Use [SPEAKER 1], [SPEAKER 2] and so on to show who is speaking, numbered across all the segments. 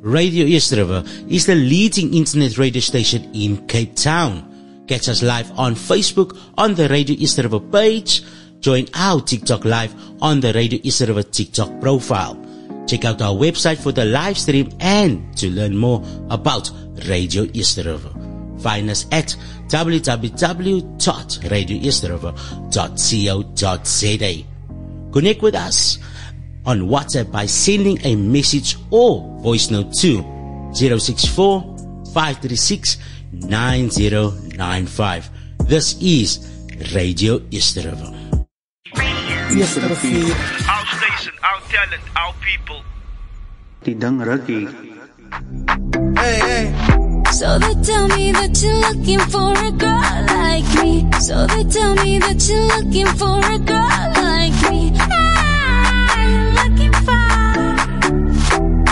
[SPEAKER 1] Radio East River is the leading internet radio station in Cape Town. Catch us live on Facebook on the Radio East River page. Join our TikTok live on the Radio East River TikTok profile. Check out our website for the live stream and to learn more about Radio East River. Find us at www.radioeastriver.co.za. Connect with us on WhatsApp by sending a message or voice note to 064 536 9095. This is Radio East River.
[SPEAKER 2] East River.
[SPEAKER 3] Our station, our talent, our people.
[SPEAKER 2] Tidang Raki.
[SPEAKER 3] Hey, hey.
[SPEAKER 4] So they tell me that you're looking for a girl like me. So they tell me that you're looking for a girl like me. I'm looking for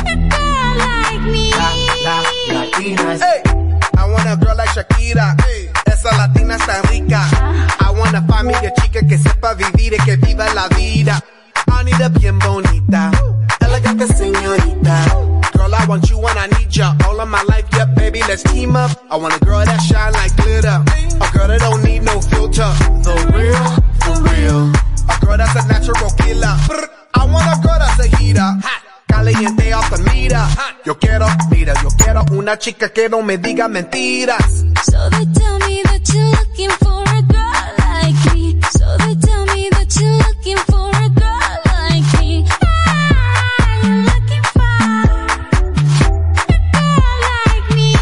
[SPEAKER 4] a girl like me.
[SPEAKER 2] Latinas.
[SPEAKER 3] Hey, I want a girl like Shakira. Hey, esa latina está rica. I want a familia chica que sepa vivir y que viva la vida. Anita bien bonita, elegante señorita. Girl, I want you and I need ya all of my life, yeah, baby, let's team up. I want a girl that shine like glitter, a girl that don't need no filter. The real, for real. A girl that's a natural killer. I want a girl that's a heater, caliente off the meter. Yo quiero una chica que no me diga mentiras.
[SPEAKER 4] So they tell me that you're looking for a girl like me. So they tell me that you're looking for a girl like me. I'm looking for a girl like me.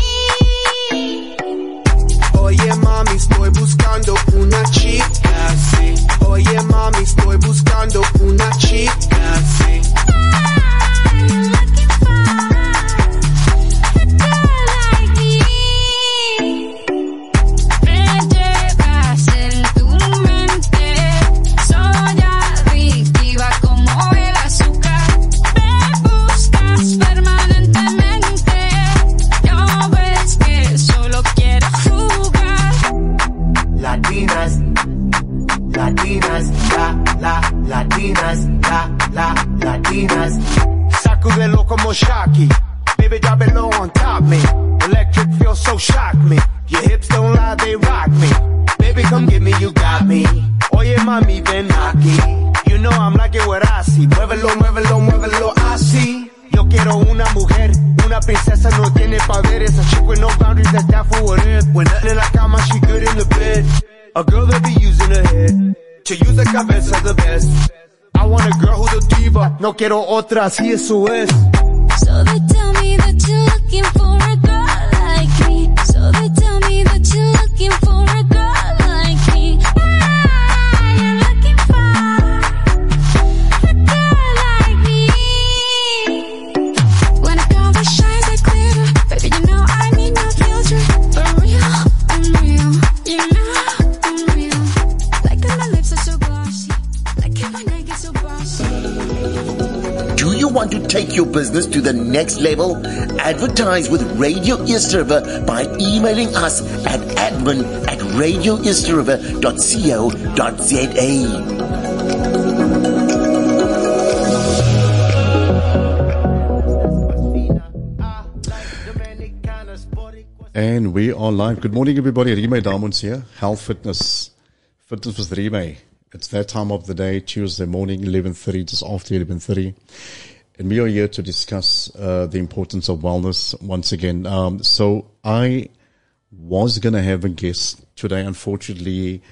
[SPEAKER 3] Oye mami, estoy buscando una chica, sí. Oye mami, estoy buscando una chica, sí.
[SPEAKER 4] I'm looking for a girl like me. Me llevas en tu mente, soy adictiva como el azúcar. Me buscas permanentemente, no ves que solo quiero jugar.
[SPEAKER 2] Latinas, Latinas, Latinas.
[SPEAKER 3] Sacudelo como Shocky. Baby, drop it low on top me. Electric feel so shock me. Your hips don't lie, they rock me. Baby, come get me, you got me. Oye, mami, ven aquí. You know I'm liking what I see. Muévelo, muévelo, muévelo, así. Yo quiero una mujer, una princesa, no tiene poderes. A chick with no boundaries, that's down for what it. When nothing in la cama, she good in the bed. A girl that be using her head to use the cabeza the best. I want a girl who's a diva, no quiero otra, así eso es.
[SPEAKER 4] So they tell me that you're looking for a girl like me. So they tell me that you're looking for a girl like me. I'm looking for a girl like me. When a girl that shines like glitter, baby, you know I need no filter. For real, I'm real. You know I'm real. Like that my lips are so glossy. Like if my neck is so bossy.
[SPEAKER 5] Do you want to take your business to the next level? Advertise with Radio East River by emailing us at admin@radioeastriver.co.za.
[SPEAKER 6] And we are live. Good morning, everybody. Reemay Diamonds here. Health, fitness with Reemay. It's that time of the day, Tuesday morning, 11:30, just after 11:30. And we are here to discuss the importance of wellness once again. So I was going to have a guest today. Unfortunately,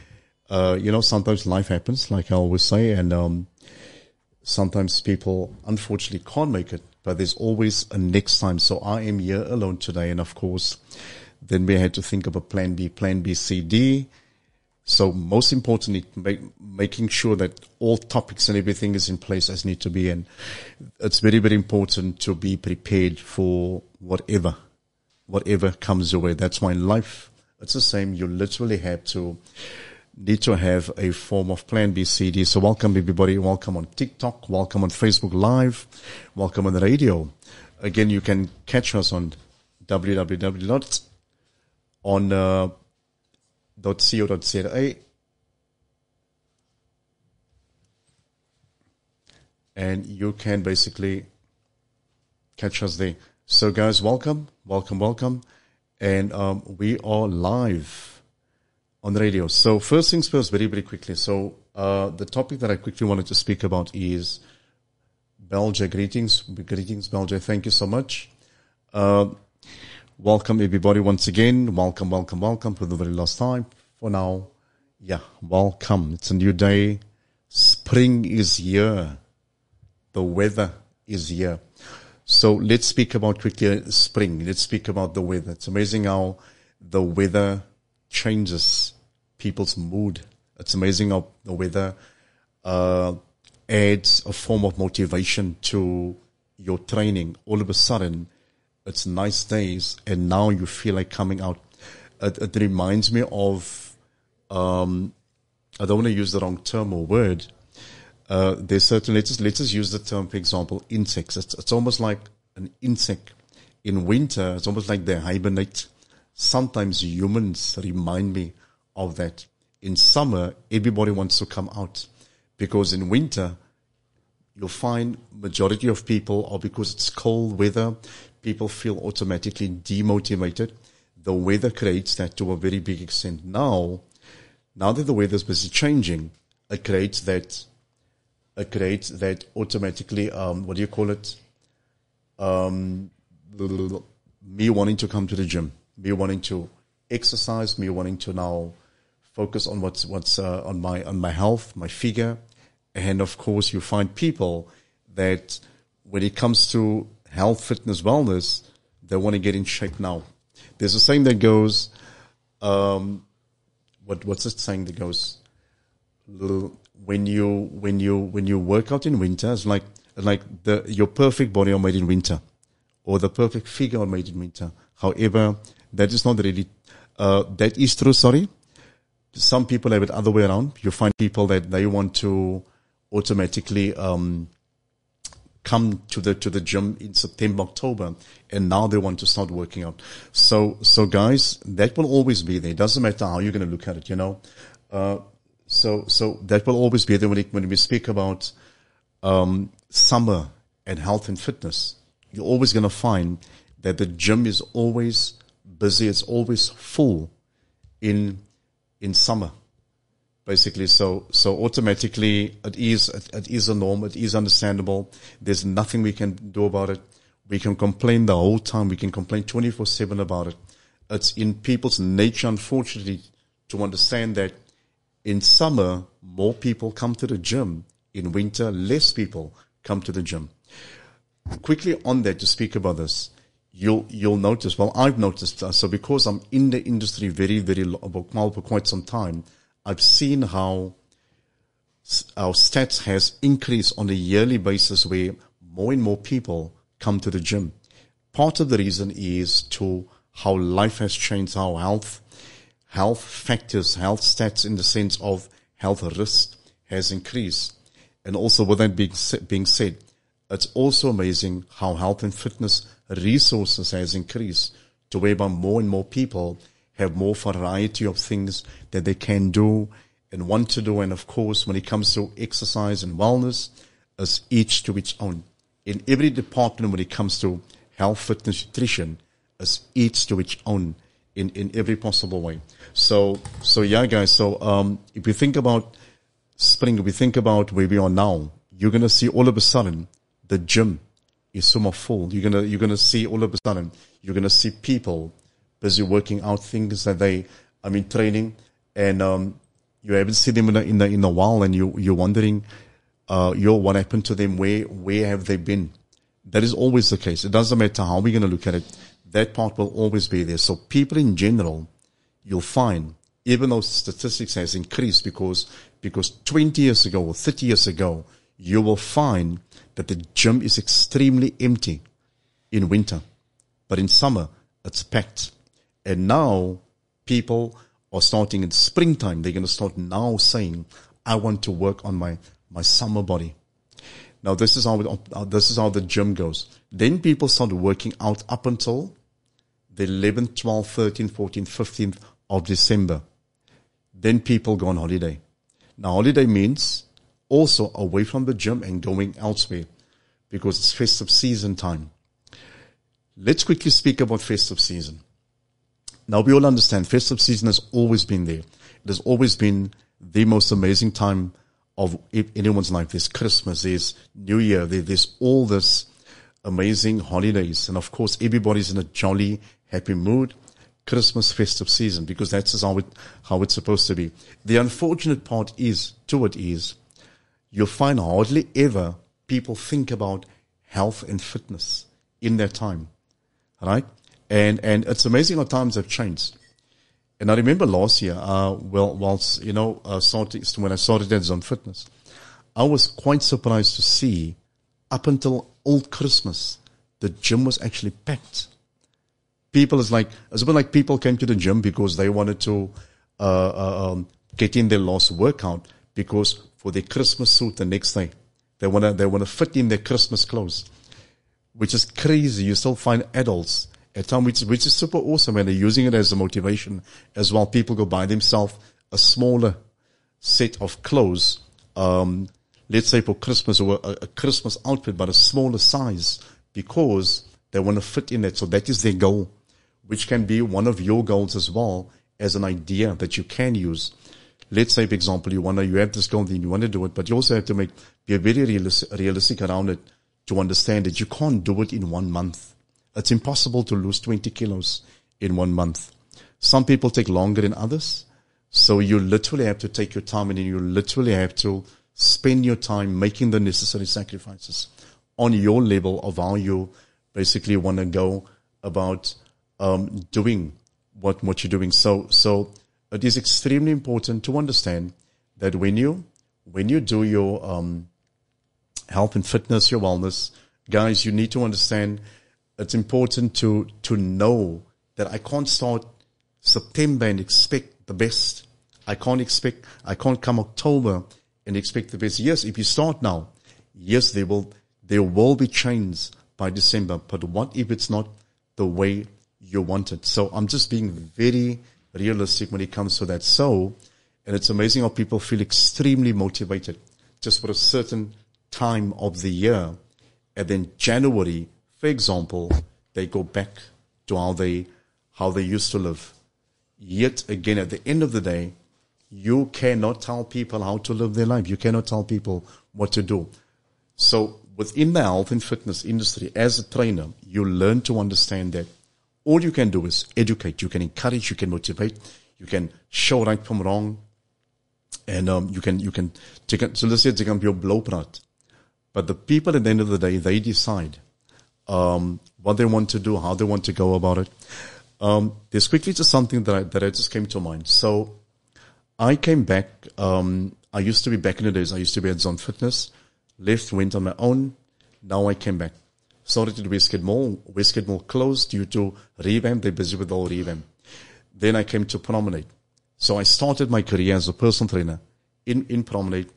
[SPEAKER 6] sometimes life happens, like I always say, and sometimes people unfortunately can't make it, but there's always a next time. So I am here alone today. And of course, then we had to think of a plan B, C, D. So most importantly, making sure that all topics and everything is in place as need to be. And it's very, very important to be prepared for whatever comes your way. That's why in life, it's the same. You literally need to have a form of plan B, C, D. So welcome everybody. Welcome on TikTok. Welcome on Facebook Live. Welcome on the radio. Again, you can catch us on www.co.za, and you can basically catch us there. So guys, welcome. And we are live on the radio. So first things first, very, very quickly. So the topic that I quickly wanted to speak about is Belgium. Greetings, Belgium. Thank you so much. Welcome everybody once again. Welcome for the very last time. For now, yeah, welcome. It's a new day. Spring is here. The weather is here. So let's speak about quickly spring. Let's speak about the weather. It's amazing how the weather changes people's mood. It's amazing how the weather adds a form of motivation to your training. All of a sudden, it's nice days, and now you feel like coming out. It reminds me of, I don't want to use the wrong term or word. There's certain, let's just use the term, for example, insects. It's almost like an insect. In winter, it's almost like they hibernate. Sometimes humans remind me of that. In summer, everybody wants to come out, because in winter, you'll find majority of people, or because it's cold weather, people feel automatically demotivated. The weather creates that to a very big extent. Now that the weather is busy changing, it creates that automatically, what do you call it? Me wanting to come to the gym, me wanting to exercise, me wanting to now focus on what's on my health, my figure. And of course, you find people that when it comes to health, fitness, wellness, they want to get in shape now. There's a saying that goes, what's the saying that goes? When you work out in winter, it's like your perfect body are made in winter, or the perfect figure are made in winter. However, that is not really, that is true, sorry. Some people have it other way around. You find people that they want to automatically, come to the gym in September, October, and now they want to start working out. So guys, that will always be there. It doesn't matter how you're going to look at it, you know. So that will always be there when we speak about summer and health and fitness. You're always going to find that the gym is always busy. It's always full in summer, basically. So automatically it is a norm. It is understandable. There's nothing we can do about it. We can complain the whole time. We can complain 24/7 about it. It's in people's nature, unfortunately, to understand that in summer, more people come to the gym. In winter, less people come to the gym. Quickly on that, to speak about this, you'll notice, well, I've noticed, so because I'm in the industry very, very well for quite some time, I've seen how our stats has increased on a yearly basis, where more and more people come to the gym. Part of the reason is to how life has changed, how health factors, health stats in the sense of health risk has increased. And also with that being said, it's also amazing how health and fitness resources has increased to whereby more and more people have more variety of things that they can do and want to do. And of course, when it comes to exercise and wellness, it's each to its own. In every department, when it comes to health, fitness, nutrition, it's each to its own in every possible way. So yeah, guys. So, if we think about spring, if we think about where we are now, you're going to see all of a sudden the gym is so much full. You're going to see all of a sudden, you're going to see people busy working out things that training, and, you haven't seen them in a while, and you're wondering, what happened to them? Where have they been? That is always the case. It doesn't matter how we're going to look at it. That part will always be there. So people in general, you'll find, even though statistics has increased because 20 years ago or 30 years ago, you will find that the gym is extremely empty in winter, but in summer it's packed. And now people are starting in springtime. They're going to start now saying, I want to work on my summer body. Now this is how the gym goes. Then people start working out up until the 11th, 12th, 13th, 14th, 15th of December. Then people go on holiday. Now holiday means also away from the gym and going elsewhere because it's festive season time. let's quickly speak about festive season. Now, we all understand festive season has always been there. It has always been the most amazing time of anyone's life. There's Christmas, there's New Year, there's all this amazing holidays. And of course, everybody's in a jolly, happy mood. Christmas festive season, because that's just how it's supposed to be. The unfortunate part is, you'll find hardly ever people think about health and fitness in their time. Right? And it's amazing how times have changed. And I remember last year, when I started at Zone Fitness, I was quite surprised to see up until old Christmas, the gym was actually packed. It's been like people came to the gym because they wanted to get in their last workout, because for their Christmas suit the next day, they want to fit in their Christmas clothes, which is crazy. You still find adults at time, which is super awesome, and they're using it as a motivation as well. People go buy themselves a smaller set of clothes, let's say for Christmas, or a Christmas outfit, but a smaller size, because they want to fit in it. So that is their goal, which can be one of your goals as well, as an idea that you can use. Let's say, for example, you have this goal and you want to do it, but you also have to be very realistic around it to understand that you can't do it in 1 month. It's impossible to lose 20 kilos in 1 month. Some people take longer than others. So you literally have to take your time, and you literally have to spend your time making the necessary sacrifices on your level of how you basically want to go about doing what you're doing. So it is extremely important to understand that when you do your health and fitness, your wellness, guys, you need to understand it's important to know that I can't start September and expect the best. I can't come October and expect the best. Yes, if you start now, yes, there will be change by December, but what if it's not the way you want it? So I'm just being very realistic when it comes to that. And it's amazing how people feel extremely motivated just for a certain time of the year. And then January, for example, they go back to how they used to live. Yet again, at the end of the day, you cannot tell people how to live their life. You cannot tell people what to do. So within the health and fitness industry, as a trainer, you learn to understand that all you can do is educate. You can encourage, you can motivate, you can show right from wrong. And you can take it. So let's say take up your blowprat. But the people at the end of the day, they decide what they want to do, how they want to go about it. There's quickly just something that I just came to mind. So I came back. I used to be back in the days. I used to be at Zone Fitness. Left, went on my own. Now I came back. Started at Westgate Mall. Westgate Mall closed due to revamp. They're busy with all revamp. Then I came to Promenade. So I started my career as a personal trainer in Promenade.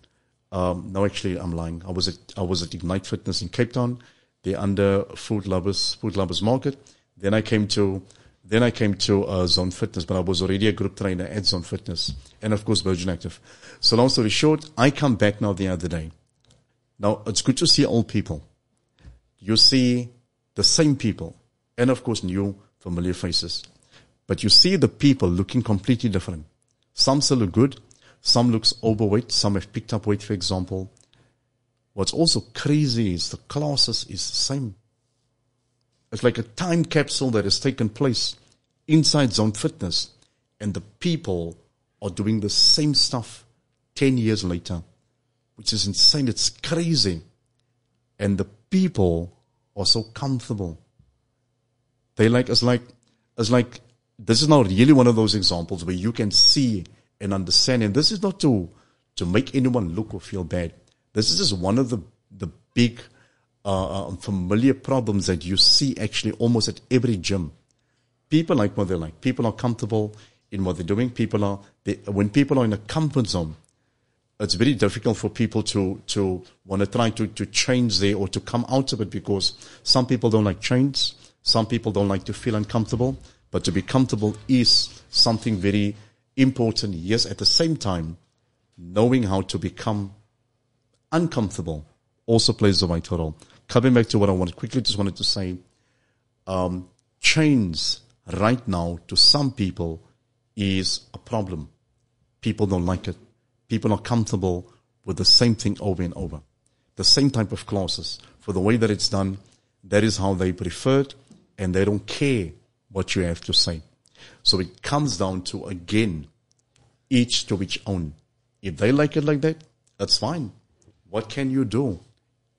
[SPEAKER 6] No, actually, I'm lying. I was at Ignite Fitness in Cape Town. They're under Food Lovers Market. Then I came to Zone Fitness, but I was already a group trainer at Zone Fitness, and of course Virgin Active. So long story short, I come back now the other day. Now it's good to see old people. You see the same people, and of course new familiar faces. But you see the people looking completely different. Some still look good, some looks overweight, some have picked up weight, for example. What's also crazy is the classes is the same. It's like a time capsule that has taken place inside Zone Fitness, and the people are doing the same stuff 10 years later, which is insane. It's crazy. And the people are so comfortable. It's like this is now really one of those examples where you can see and understand. And this is not to make anyone look or feel bad. This is just one of the big familiar problems that you see actually almost at every gym. People like what they like. People are comfortable in what they're doing. When people are in a comfort zone, it's very difficult for people to want to try to change there or to come out of it, because some people don't like change. Some people don't like to feel uncomfortable. But to be comfortable is something very important. Yes, at the same time, knowing how to become uncomfortable also plays a vital role. Coming back to what I wanted to say, change right now to some people is a problem. People don't like it. People are comfortable with the same thing over and over. The same type of classes. For the way that it's done, that is how they prefer it, and they don't care what you have to say. So it comes down to, again, each to each own. If they like it like that, that's fine. What can you do?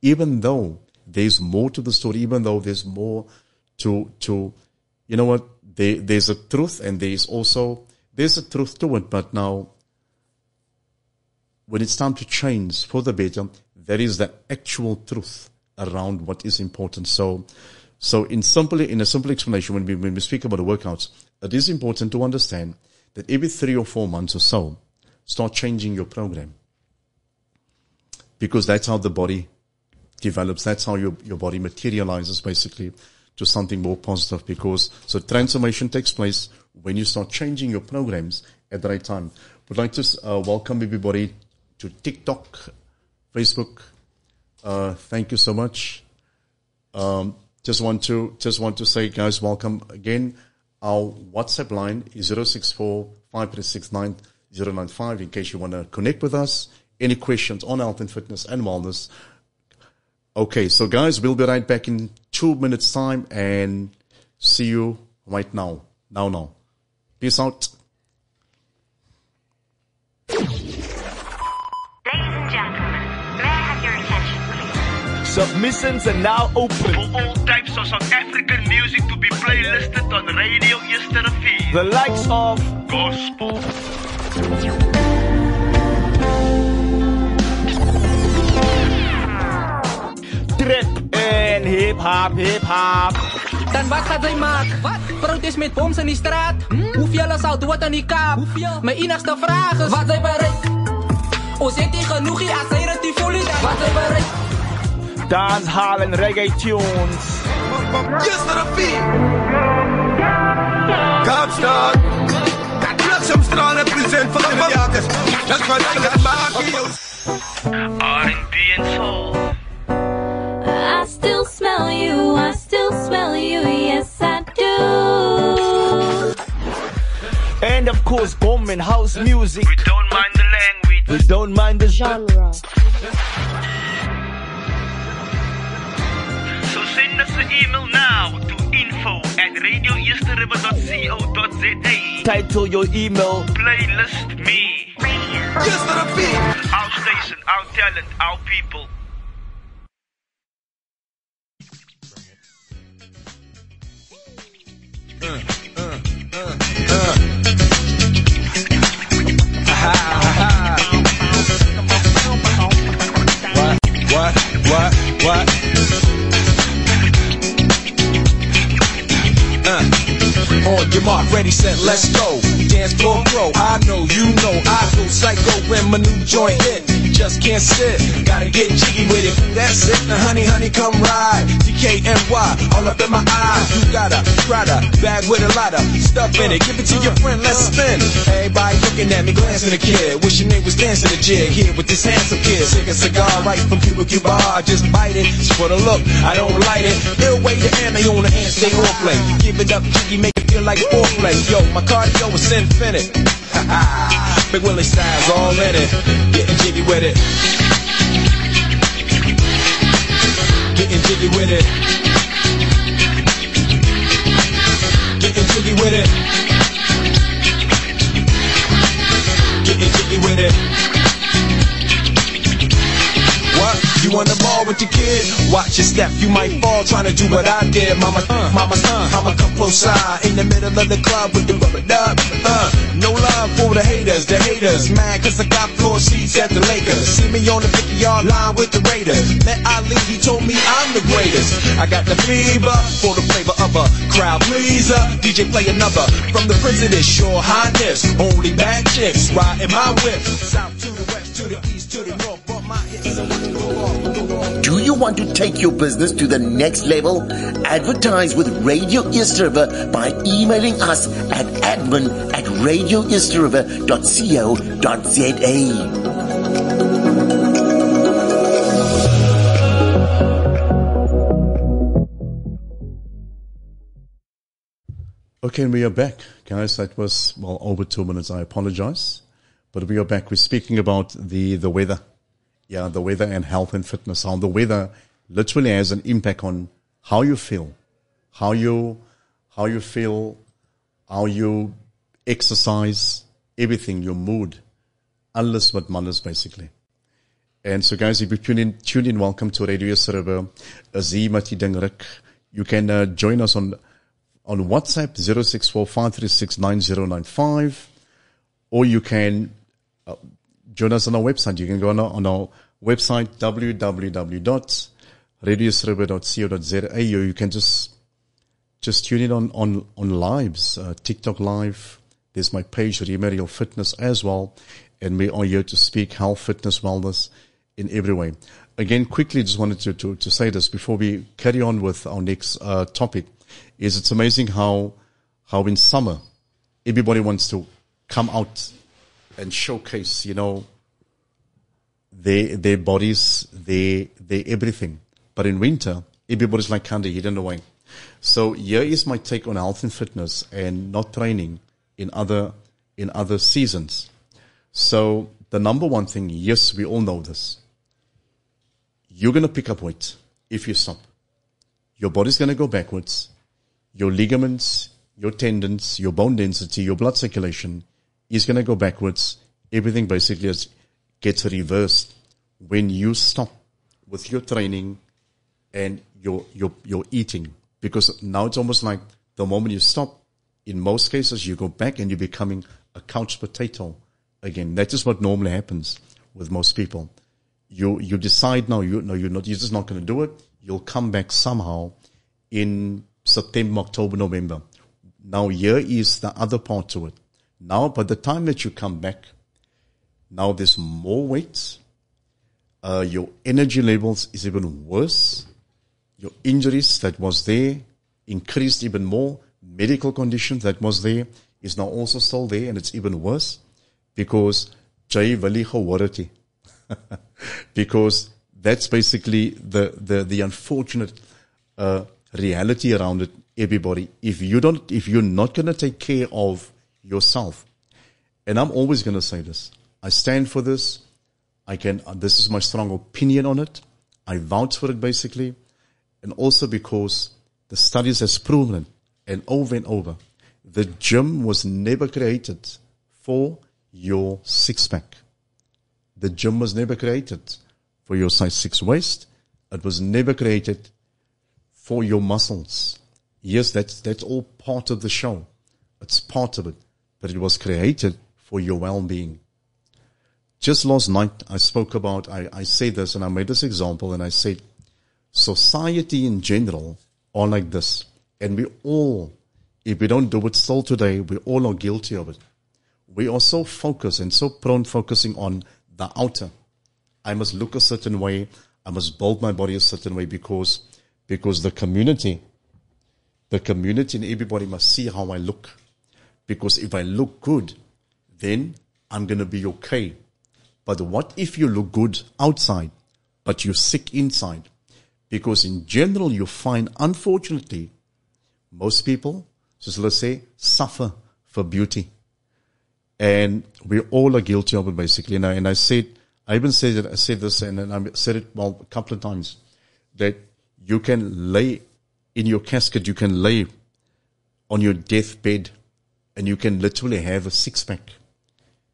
[SPEAKER 6] Even though there's more to the story, even though there's more to you know what, there's a truth, and there's a truth to it, but now when it's time to change for the better, there is the actual truth around what is important. So in a simple explanation, when we speak about the workouts, it is important to understand that every 3 or 4 months or so, start changing your program. Because that's how the body develops. That's how your body materializes basically to something more positive. So transformation takes place when you start changing your programs at the right time. Would like to welcome everybody to TikTok, Facebook. Thank you so much. Just want to say, guys, welcome again. Our WhatsApp line is 064-536-9095 in case you want to connect with us. Any questions on health and fitness and wellness. Okay, so guys, we'll be right back in 2 minutes time and see you right now. Now. Peace out.
[SPEAKER 7] Submissions are now open
[SPEAKER 8] for all types of South African music to be playlisted on Radio Yesterday.
[SPEAKER 7] The likes of
[SPEAKER 8] gospel,
[SPEAKER 7] trap en hip-hop.
[SPEAKER 9] Dan wat gaat zij maken? Protest met boms in die straat? Hoeveel zal dood aan die kaap? Mijn enigste vraag is: wat zij bereikt? Ons heeft die genoeg hier als zij het die voelen. Wat zij bereikt?
[SPEAKER 7] Dancehall en reggae tunes.
[SPEAKER 3] Yesterday. Kaapstad. Bliksemstraal represent voor de jagers. Dat gaat het maken.
[SPEAKER 8] R&B en soul.
[SPEAKER 4] I still smell you, yes I do.
[SPEAKER 7] And of course, bomb and house music.
[SPEAKER 8] We don't mind the language.
[SPEAKER 7] We don't mind the genre.
[SPEAKER 8] So send us an email now to info@radioeasterriver.co.za.
[SPEAKER 7] Title your email
[SPEAKER 8] Playlist me.
[SPEAKER 3] Yesterday.
[SPEAKER 8] Our station, our talent, our people.
[SPEAKER 7] What? On your mark, ready, set, let's go. Dance floor pro, I know, you know, I go psycho when my new joint hit. Just can't sit, gotta get jiggy with it. That's it, now honey, come ride. DKNY, all up in my eyes. You got a Prada bag with a lot of stuff in it. Give it to your friend, let's spin. Everybody looking at me, glancing at the kid. Wishing they was dancing the jig here with this handsome kid. Take a cigar right from Cuba, I just bite it. Just for the look, I don't light it. Ill way to ammo on the hand, stay on play. Give it up, jiggy, make it feel like foreplay. Yo, my cardio is infinite. Big Willie style's all in it. Getting jiggy with it. Getting jiggy with it. Getting jiggy with it. Getting jiggy with it. What? You on the ball with your kid? Watch your step, you might fall trying to do what I did. Mama, I'ma come close side in the middle of the club with the rubber dub. No love for the haters mad cause I got floor seats at the Lakers. See me on the 50-yard line with the Raiders. Met Ali, he told me I'm the greatest. I got the fever for the flavor of a crowd pleaser. DJ play another from the Prince of this Your Highness. Only bad chicks riding my whip. South to the west, to the east, to the north, but my hips are like
[SPEAKER 5] Do you want to take your business to the next level? Advertise with Radio East River by emailing us at admin@radioeastriver.co.za.
[SPEAKER 6] Okay, and we are back. Guys, that was, well, over 2 minutes. I apologize. But we are back. We're speaking about the weather. Yeah, the weather and health and fitness. How the weather literally has an impact on how you feel, how you feel, how you exercise, everything, your mood. Alles wat man is, basically. And so, guys, if you tune in, welcome to Radio Server. You can join us on WhatsApp 0645369095, or you can join us on our website. You can go on our website www.radioserver.co.za, or you can just tune in on lives, TikTok live. There's my page, Reemay Real Fitness, as well, and we are here to speak health, fitness, wellness in every way. Again, quickly, just wanted to say this before we carry on with our next topic. Is it's amazing how in summer everybody wants to come out and showcase, their bodies, their everything. But in winter, everybody's like kind of hidden away. So here is my take on health and fitness and not training in other seasons. So the number one thing, yes, we all know this. You're going to pick up weight if you stop. Your body's going to go backwards. Your ligaments, your tendons, your bone density, your blood circulation is going to go backwards. Everything basically gets reversed when you stop with your training and your eating. Because now it's almost like the moment you stop, in most cases, you go back and you're becoming a couch potato again. That is what normally happens with most people. You decide now, you're just not going to do it. You'll come back somehow in September, October, November. Now here is the other part to it. Now, by the time that you come back, now there's more weight. Your energy levels is even worse. Your injuries that was there increased even more. Medical conditions that was there is now also still there, and it's even worse because jy wil nie gehoor het nie. Because that's basically the unfortunate reality around it, everybody. If you're not going to take care of yourself, and I'm always going to say this, I stand for this. This is my strong opinion on it. I vouch for it basically. And also because the studies has proven it, and over, the gym was never created for your six-pack. The gym was never created for your size 6 waist. It was never created for your muscles. Yes, that's all part of the show. It's part of it. But it was created for your well-being. Just last night, I spoke about, I say this, and I made this example, and I said, society in general are like this. And we all, if we don't do it still today, we all are guilty of it. We are so focused and so prone focusing on the outer. I must look a certain way. I must build my body a certain way because the community and everybody must see how I look. Because if I look good, then I'm going to be okay. But what if you look good outside, but you're sick inside? Because in general, you find, unfortunately, most people, just let's say, suffer for beauty. And we all are guilty of it, basically. And I said this, and I said it a couple of times, that you can lay in your casket, you can lay on your deathbed, and you can literally have a six-pack.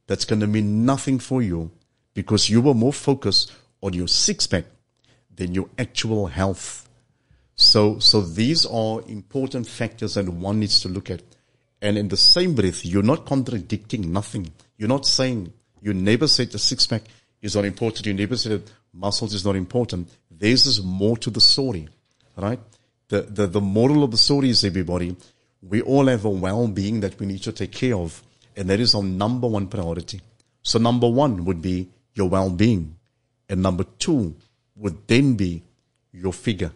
[SPEAKER 6] That's going to mean nothing for you because you were more focused on your six-pack than your actual health. So these are important factors that one needs to look at. And in the same breath, you're not contradicting nothing. You're not saying, you never said the six-pack is not important. You never said that muscles is not important. There's just more to the story, right? The moral of the story is, everybody, we all have a well-being that we need to take care of. And that is our number one priority. So number one would be your well-being. And number two would then be your figure.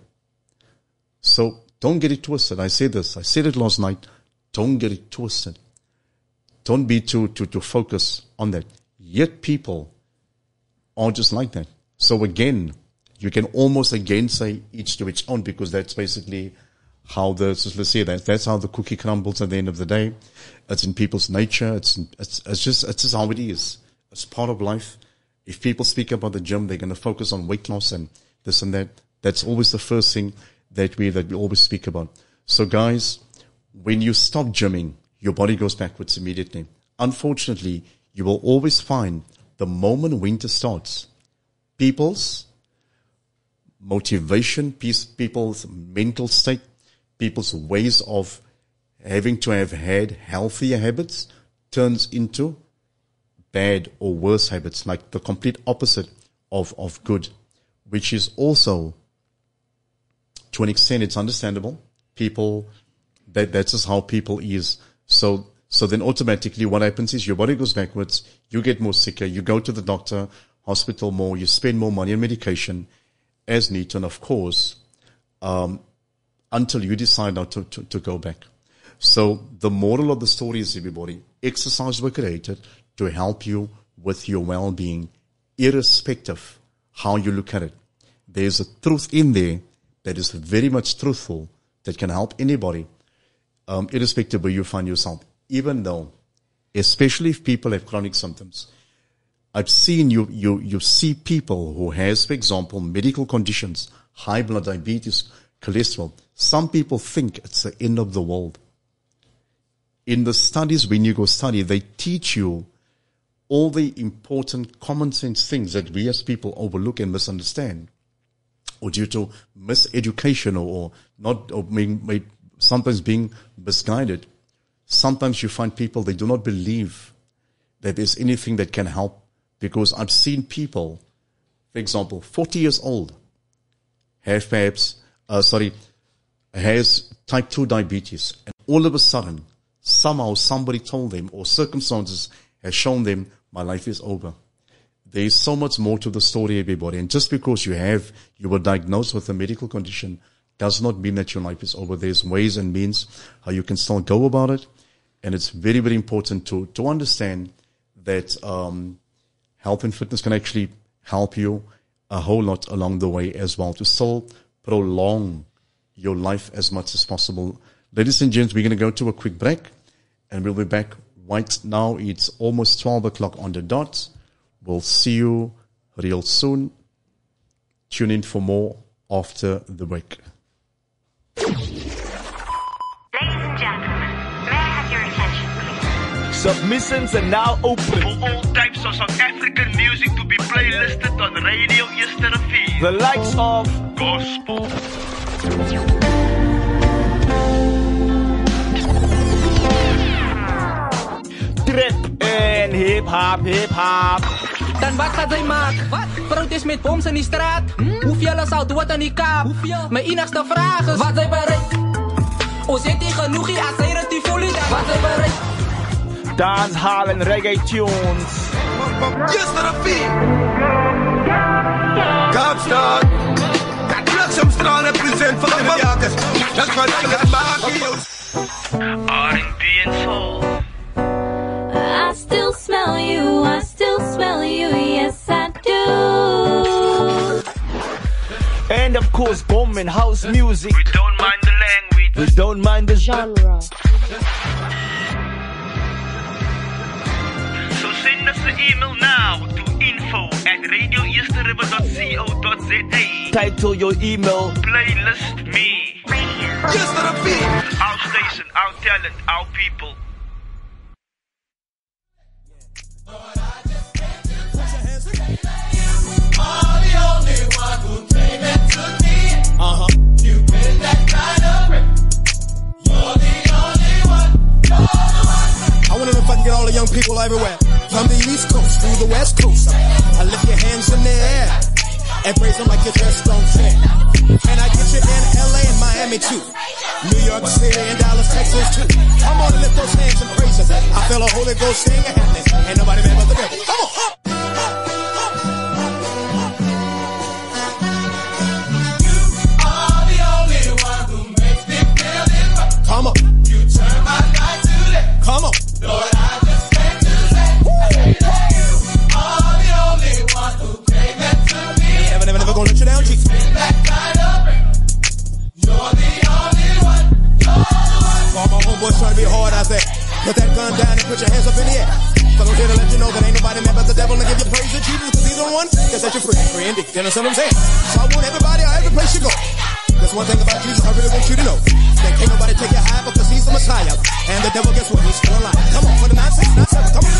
[SPEAKER 6] So don't get it twisted. I said it last night. Don't get it twisted. Don't be too focused on that. Yet people are just like that. So again, you can almost again say each to its own, because that's basically how let's say that's how the cookie crumbles at the end of the day. It's in people's nature. It's just how it is. It's part of life. If people speak about the gym, they're going to focus on weight loss and this and that. That's always the first thing that we always speak about. So guys, when you stop gymming, your body goes backwards immediately. Unfortunately, you will always find the moment winter starts, people's motivation, people's mental state, people's ways of having to have had healthier habits turns into bad or worse habits, like the complete opposite of good, which is also, to an extent, it's understandable. People, that's just how people is. So then automatically what happens is your body goes backwards, you get more sicker, you go to the doctor, hospital more, you spend more money on medication as need to, and of course, until you decide not to go back. So the moral of the story is, everybody, exercise were created to help you with your well-being, irrespective how you look at it. There's a truth in there that is very much truthful, that can help anybody, irrespective where you find yourself. Even though, especially if people have chronic symptoms, I've seen you see people who has, for example, medical conditions, high blood diabetes, cholesterol. Some people think it's the end of the world. In the studies, when you go study, they teach you all the important common sense things that we as people overlook and misunderstand, or due to miseducation or sometimes being misguided. Sometimes you find people, they do not believe that there's anything that can help, because I've seen people, for example, 40 years old, has type 2 diabetes, and all of a sudden, somehow somebody told them, or circumstances has shown them, my life is over. There is so much more to the story, everybody. And just because you were diagnosed with a medical condition does not mean that your life is over. There's ways and means how you can still go about it. And it's very, very important to understand that health and fitness can actually help you a whole lot along the way as well, to still prolong your life as much as possible. Ladies and gents, we're going to go to a quick break, and we'll be back right now. It's almost 12 o'clock on the dot. We'll see you real soon. Tune in for more after the break.
[SPEAKER 8] Ladies and gentlemen, may I have your attention, please?
[SPEAKER 7] Submissions are now open
[SPEAKER 8] For all types of South African music to be playlisted on Radio Yesterday.
[SPEAKER 7] the likes of
[SPEAKER 8] Gospel,
[SPEAKER 7] trap en hip-hop.
[SPEAKER 9] Dan wat gaat zij maken? Protest met boms in die straat? Hoeveel zal dood aan die kaap? Mijn enigste vraag is, wat zij bereikt? O zit die genoegie als zij het die voelt, dan wat zij bereikt?
[SPEAKER 7] Dancehall en reggae tunes.
[SPEAKER 3] Yesterday. Kaapstad. Bliksemstraal represent voor de jagers. Dat kan ik het maken,
[SPEAKER 8] R&B and soul.
[SPEAKER 4] I still smell you, I still smell you, yes I do.
[SPEAKER 7] And of course, bomb and house music.
[SPEAKER 8] We don't mind the language.
[SPEAKER 7] We don't mind the genre.
[SPEAKER 8] So send us an email now to info@radioeasterriver.co.za.
[SPEAKER 7] Title your email.
[SPEAKER 8] Playlist me.
[SPEAKER 3] Yesterday.
[SPEAKER 8] Our station, our talent, our people.
[SPEAKER 3] I wonder if I can get all the young people everywhere, from the East Coast through the West Coast. I lift your hands in the air and praise them like you just don't care. And I get you in LA and Miami too, New York City and Dallas, Texas too. Come on and lift those hands and praise them. I feel a Holy Ghost thing happening. Ain't nobody mad but the devil. Come on. Come on. You turn my life to that. Come on. Lord, I just can't do that. You are the only one who gave that to me. Never gonna let you down, Jesus. That kind of ring. You're the only one. I say, put that gun down and put your hands up in the air. So I'm here to let you know that ain't nobody mad but the devil, and give you praise to Jesus, cause he's the one that set you free. Free indeed. You understand what I'm saying? So I want everybody out every place you go. There's one thing about Jesus I really want you to know. That can't nobody take your high because he's the Messiah. And the devil, guess what? He's still alive. Come on, for the 9-6, 9-7, come on.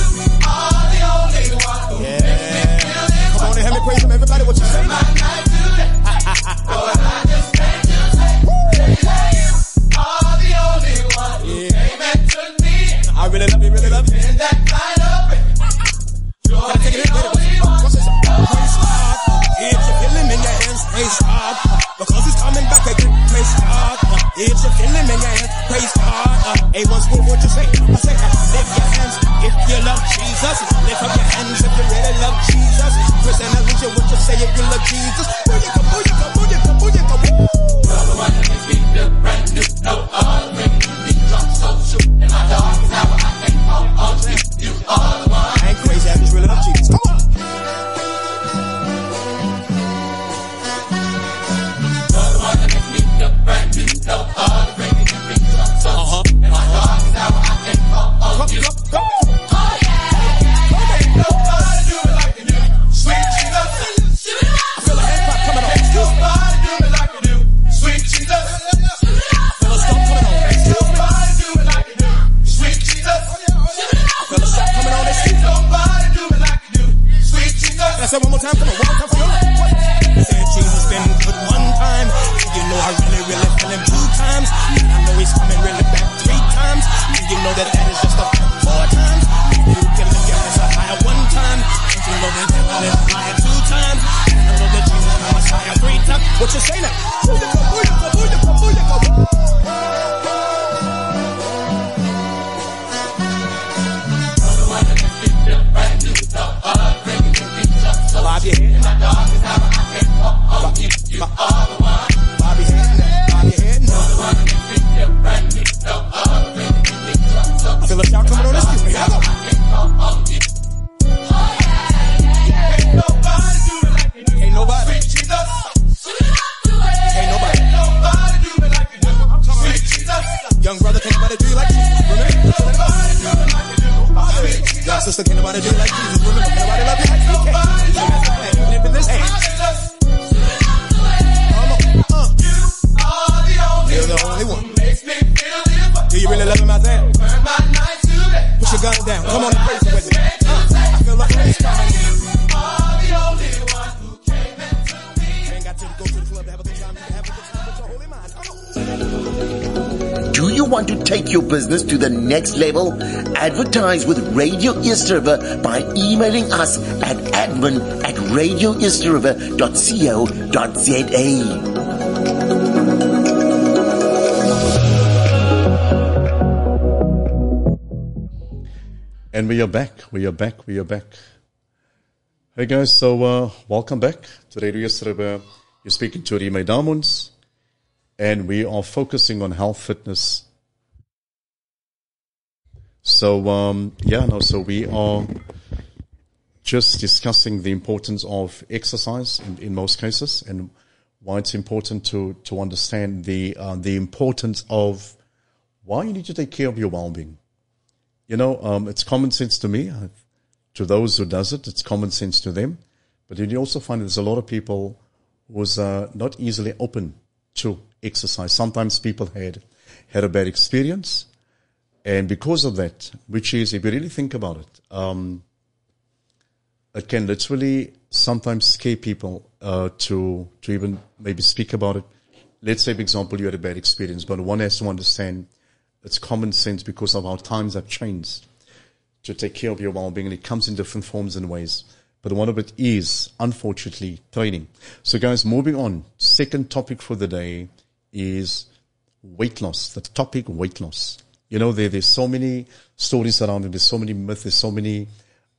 [SPEAKER 7] All the only one.
[SPEAKER 3] Yeah. Come on and help me praise him, everybody. What you say?
[SPEAKER 7] My night today. Lord, I just thank you. All the only one who came and took me.
[SPEAKER 3] I really love you, really love you.
[SPEAKER 7] In that kind of way. You're the only one.
[SPEAKER 3] Praise God. If you feel him in your hands, praise God. Because he's coming back again, praise God. If you feel him in your hands, praise God. Hey, once more, what you say? I say, lift your hands if you love Jesus. Lift up your hands if you really love Jesus. Chris and Alicia, what you say if you love Jesus? Booyaka, booyaka, booyaka, booyaka, boo.
[SPEAKER 7] You're the one that makes me feel brand new. No other making me drunk so shoot. In my darkest hour, I can't fall on you. You are the one.
[SPEAKER 3] I ain't crazy, I just really love Jesus. Come on.
[SPEAKER 7] Brand new, no other making me drunk so in my darkest hour, I can't fall on you. Oh yeah, ain't nobody do it like you do. Sweet Jesus,
[SPEAKER 3] I feel a hand clap coming on.
[SPEAKER 7] ain't nobody do it like you do. Sweet Jesus,
[SPEAKER 3] I feel a stomp coming on.
[SPEAKER 7] ain't nobody do it like you do. Sweet Jesus,
[SPEAKER 3] I feel a shot coming on.
[SPEAKER 7] ain't nobody do it like you do. Sweet Jesus.
[SPEAKER 3] Can I say one more time? Come on, one more time for your life. Said Jesus been good one time. You know I really feel him 2 times. I know he's coming really back 3 times. You know that is just a 4 times. You can look at us a higher 1 time. And you know that devil is higher 2 times. And I know that Jesus is Messiah 3 times. What you say now? Booyaka, booyaka, booyaka, booyaka. Bob your head. Bob your head now. Bob your head now. I feel a shout coming on this one. Here I go. Ain't nobody. Ain't nobody. Young brother, can't nobody do you like Jesus. Remember? Young sister, can't nobody do you like Jesus. Remember? Can't nobody love you like he can. Even if in this age. You're the only one. Do you really love him out there? Put your gun down. Come on and praise him with me. I feel like it's coming. You ain't got to go to the club to have a good time. You can have a good time with your holy mind. Come on.
[SPEAKER 5] Do you want to take your business to the next level? Advertise with Radio East River by emailing us at admin@radioeastriver.co.za.
[SPEAKER 6] And we are back. Hey guys, so welcome back to Radio East River. You're speaking to Reemay Damuns, and we are focusing on health, fitness. So so we are just discussing the importance of exercise in most cases, and why it's important to understand the importance of why you need to take care of your well-being. You know, it's common sense to me. To those who does it, it's common sense to them. But you also find there's a lot of people who's not easily open to exercise. Sometimes people had a bad experience, and because of that, which is, if you really think about it, it can literally sometimes scare people to even maybe speak about it. Let's say, for example, you had a bad experience, but one has to understand it's common sense because of how times have changed to take care of your well-being, and it comes in different forms and ways. But one of it is, unfortunately, training. So guys, moving on. Second topic for the day is weight loss. The topic, weight loss. You know, there's so many stories around it. There's so many myths. There's so many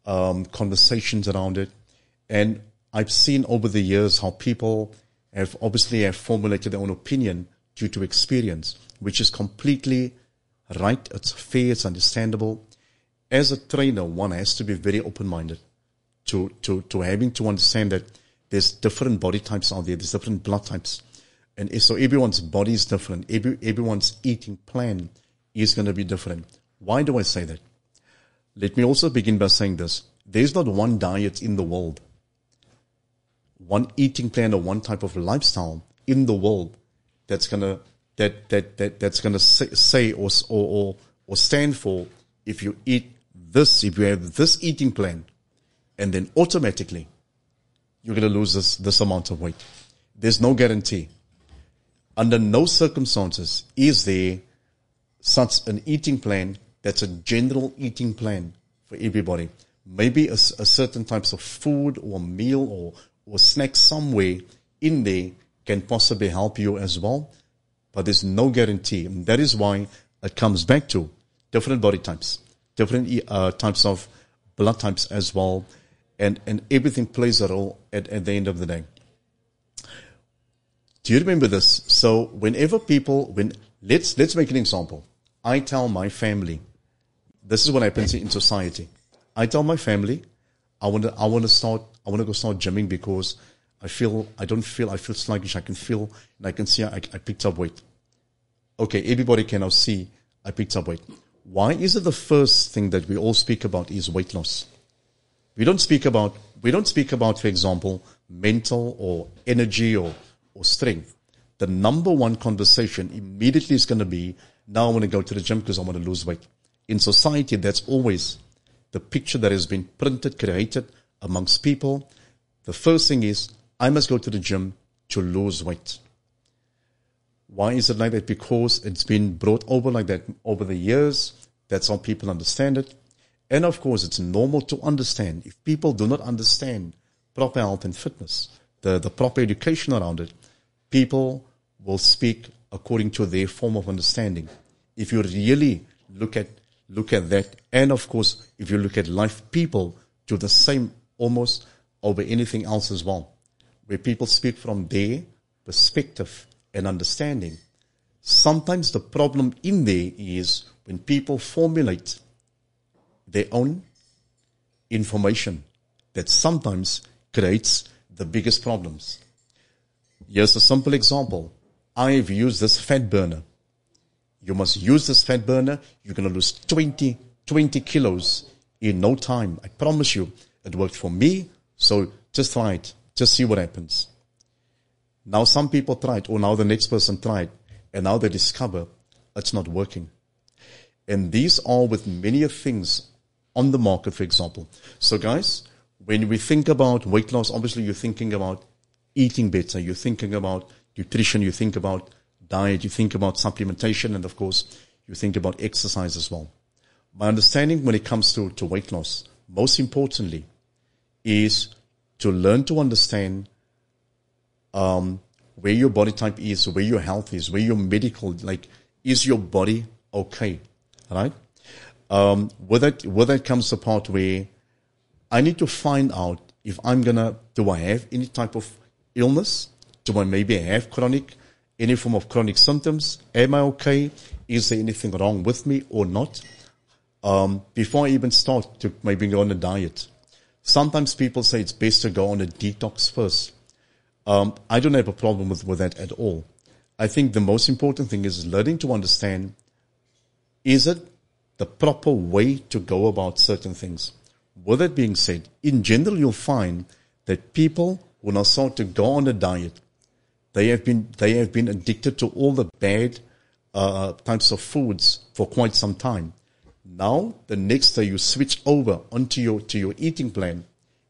[SPEAKER 6] conversations around it. And I've seen over the years how people have formulated their own opinion due to experience, which is completely right. It's fair. It's understandable. As a trainer, one has to be very open-minded to having to understand that there's different body types out there. There's different blood types. And so everyone's body is different. Everyone's eating plan is going to be different. Why do I say that? Let me also begin by saying this. There's not one diet in the world, one eating plan or one type of lifestyle in the world that's gonna say or stand for, if you eat this, if you have this eating plan, and then automatically you're gonna lose this amount of weight. There's no guarantee. Under no circumstances is there such an eating plan that's a general eating plan for everybody. Maybe a certain types of food or meal or snack somewhere in there can possibly help you as well, but there's no guarantee. And that is why it comes back to different body types, different types of blood types as well, and everything plays a role at the end of the day. Do you remember this? So whenever people, let's make an example. I tell my family, this is what happens in society. I tell my family, I want to go start gymming because I feel sluggish. I can feel and I can see I picked up weight. Okay, everybody can now see I picked up weight. Why is it the first thing that we all speak about is weight loss? We don't speak about, for example, mental or energy or strength. The number one conversation immediately is going to be, now I want to go to the gym because I want to lose weight. In society, that's always the picture that has been printed, created amongst people. The first thing is, I must go to the gym to lose weight. Why is it like that? Because it's been brought over like that over the years. That's how people understand it. And of course, it's normal to understand. If people do not understand proper health and fitness, the proper education around it, people will speak according to their form of understanding. If you really look at that, and of course, if you look at life, people do the same almost over anything else as well, where people speak from their perspective and understanding. Sometimes the problem in there is when people formulate their own information that sometimes creates the biggest problems. Here's a simple example. I've used this fat burner. You must use this fat burner. You're going to lose 20 kilos in no time. I promise you, it worked for me. So just try it. Just see what happens. Now some people try it, or now the next person tried, and now they discover it's not working. And these are with many things on the market, for example. So guys, when we think about weight loss, obviously you're thinking about eating better, you're thinking about nutrition, you think about diet, you think about supplementation, and of course, you think about exercise as well. My understanding when it comes to weight loss, most importantly, is to learn to understand where your body type is, where your health is, where your medical, like, is your body okay, right? With that comes the part where I need to find out if do I have any type of illness? Do I maybe have any form of chronic symptoms? Am I okay? Is there anything wrong with me or not? Before I even start to maybe go on a diet. Sometimes people say it's best to go on a detox first. I don't have a problem with that at all. I think the most important thing is learning to understand, is it the proper way to go about certain things? With that being said, in general, you'll find that people who now start to go on a diet, they have been addicted to all the bad types of foods for quite some time. Now, the next day you switch over onto your eating plan,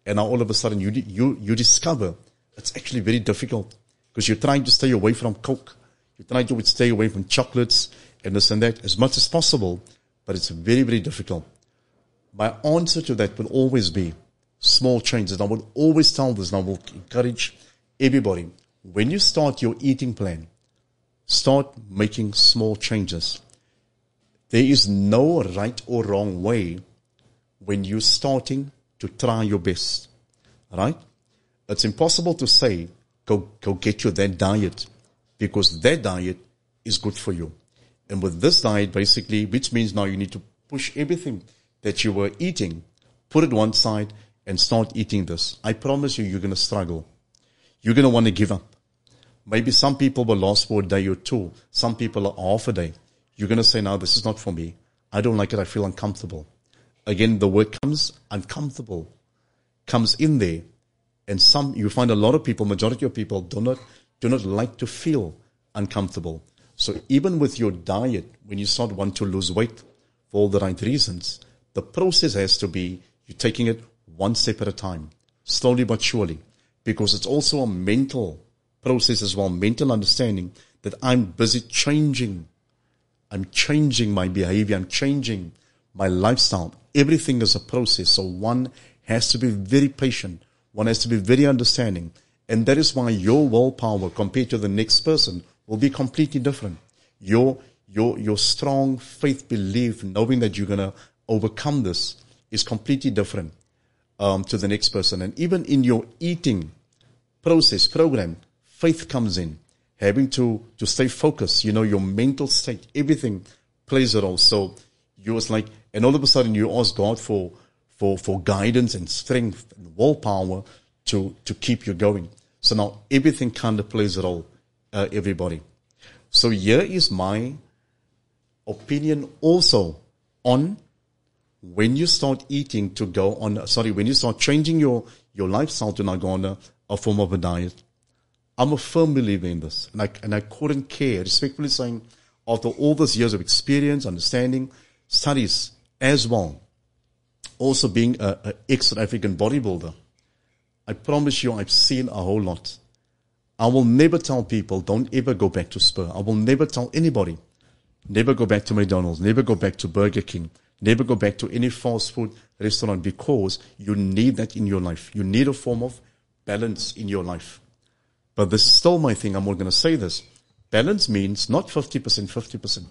[SPEAKER 6] and now all of a sudden you discover it's actually very difficult because you're trying to stay away from Coke, you're trying to stay away from chocolates and this and that as much as possible, but it's very, very difficult. My answer to that will always be small changes. I will always tell this, and I will encourage everybody. When you start your eating plan, start making small changes. There is no right or wrong way when you're starting to try your best, right? It's impossible to say, go get you that diet, because that diet is good for you. And with this diet, basically, which means now you need to push everything that you were eating, put it one side, and start eating this. I promise you're going to struggle. You're going to want to give up. Maybe some people will last for a day or two. Some people are half a day. You're going to say, no, this is not for me. I don't like it. I feel uncomfortable. Again, the word uncomfortable comes in there. And you find a lot of people, majority of people do not like to feel uncomfortable. So even with your diet, when you start want to lose weight for all the right reasons, the process has to be you're taking it one step at a time, slowly but surely, because it's also a mental process as well, mental understanding that I'm busy changing. I'm changing my behavior. I'm changing my lifestyle. Everything is a process. So one has to be very patient. One has to be very understanding. And that is why your willpower compared to the next person will be completely different. Your strong faith belief, knowing that you're going to overcome this, is completely different to the next person. And even in your eating process, program, faith comes in. Having to stay focused, your mental state, everything plays a role. So you was like, and all of a sudden you ask God for guidance and strength and willpower to keep you going. So now everything kind of plays a role, everybody. So here is my opinion also on when you start eating when you start changing your lifestyle to now go on a form of a diet. I'm a firm believer in this, and I couldn't care, respectfully saying, after all these years of experience, understanding, studies as well, also being an ex-African bodybuilder, I promise you I've seen a whole lot. I will never tell people, don't ever go back to Spur. I will never tell anybody, never go back to McDonald's, never go back to Burger King, never go back to any fast food restaurant, because you need that in your life. You need a form of balance in your life. But this is still my thing. I'm not going to say this. Balance means not 50%, 50%.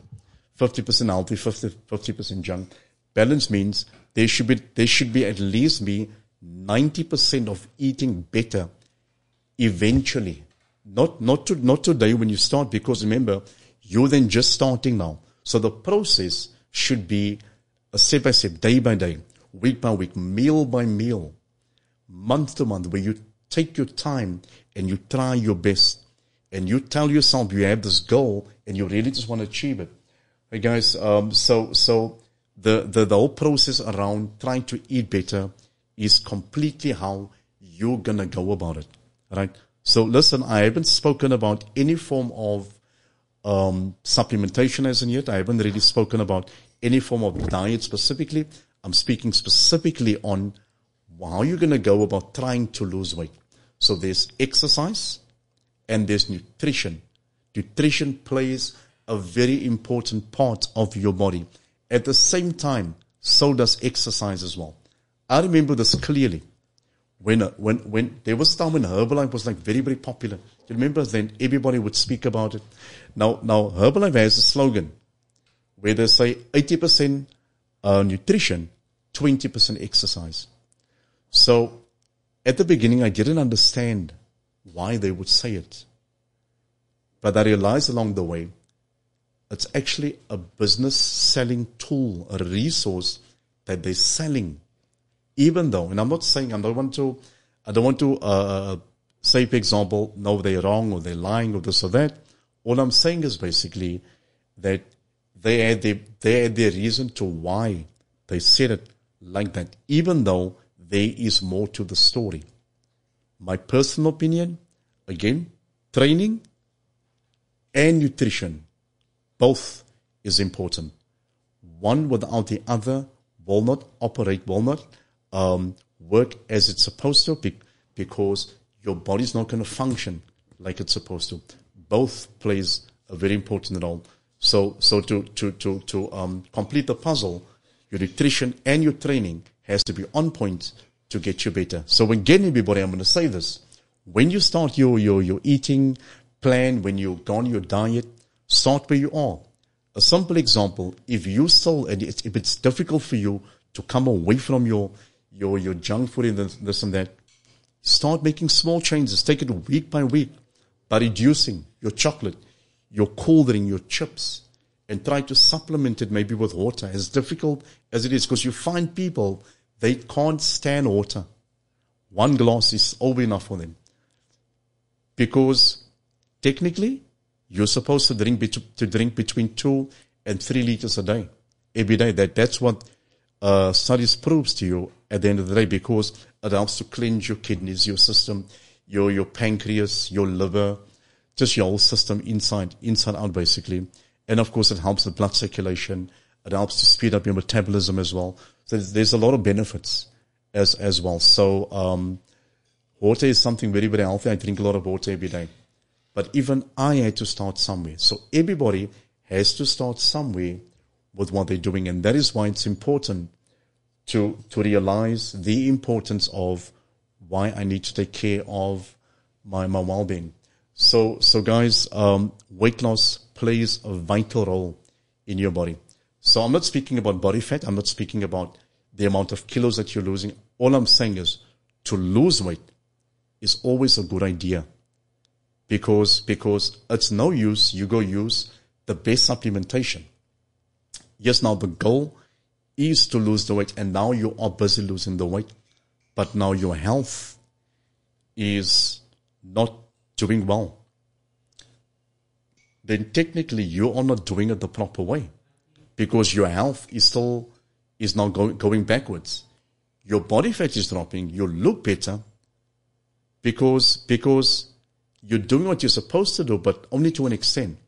[SPEAKER 6] 50% healthy, 50% junk. Balance means there should be at least 90% of eating better eventually. Not today when you start, because remember, you're then just starting now. So the process should be a step by step, day by day, week by week, meal by meal, month to month, where you take your time and you try your best and you tell yourself you have this goal and you really just want to achieve it. Hey guys, so the whole process around trying to eat better is completely how you're going to go about it, right? So listen, I haven't spoken about any form of supplementation as in yet. I haven't really spoken about any form of diet specifically. I'm speaking specifically on how you're going to go about trying to lose weight. So there's exercise and there's nutrition. Nutrition plays a very important part of your body. At the same time, so does exercise as well. I remember this clearly. When there was a time when Herbalife was like very, very popular. You remember then everybody would speak about it. Now Herbalife has a slogan where they say 80% nutrition, 20% exercise. So at the beginning, I didn't understand why they would say it. But I realized along the way, it's actually a business selling tool, a resource that they're selling. Even though, and I'm not saying, I don't want to say, for example, no, they're wrong or they're lying or this or that. All I'm saying is basically that they had their reason to why they said it like that, even though there is more to the story. My personal opinion, again, training and nutrition, both is important. One without the other will not operate, will not work as it's supposed to, because your body's not going to function like it's supposed to. Both plays a very important role. So to complete the puzzle, your nutrition and your training has to be on point to get you better. So again, everybody, I'm going to say this. When you start your eating plan, when you go on your diet, start where you are. A simple example, if it's difficult for you to come away from your junk food and this and that, start making small changes. Take it week by week by reducing your chocolate, your cold drink, your chips, and try to supplement it maybe with water, as difficult as it is, because you find people, they can't stand water. One glass is over enough for them. Because technically, you're supposed to drink between 2 and 3 liters a day. every day. That's what studies proves to you at the end of the day, because it helps to cleanse your kidneys, your system, your pancreas, your liver, just your whole system inside out basically. And of course, it helps with blood circulation. It helps to speed up your metabolism as well. So there's a lot of benefits as well. So water is something very, very healthy. I drink a lot of water every day. But even I had to start somewhere. So everybody has to start somewhere with what they're doing. And that is why it's important to realize the importance of why I need to take care of my well-being. So guys, weight loss plays a vital role in your body. So I'm not speaking about body fat. I'm not speaking about the amount of kilos that you're losing. All I'm saying is to lose weight is always a good idea, because it's no use you go use the best supplementation. Yes, now the goal is to lose the weight, and now you are busy losing the weight, but now your health is not doing well. Then technically you are not doing it the proper way, because your health is now going backwards. Your body fat is dropping. You look better because you're doing what you're supposed to do, but only to an extent.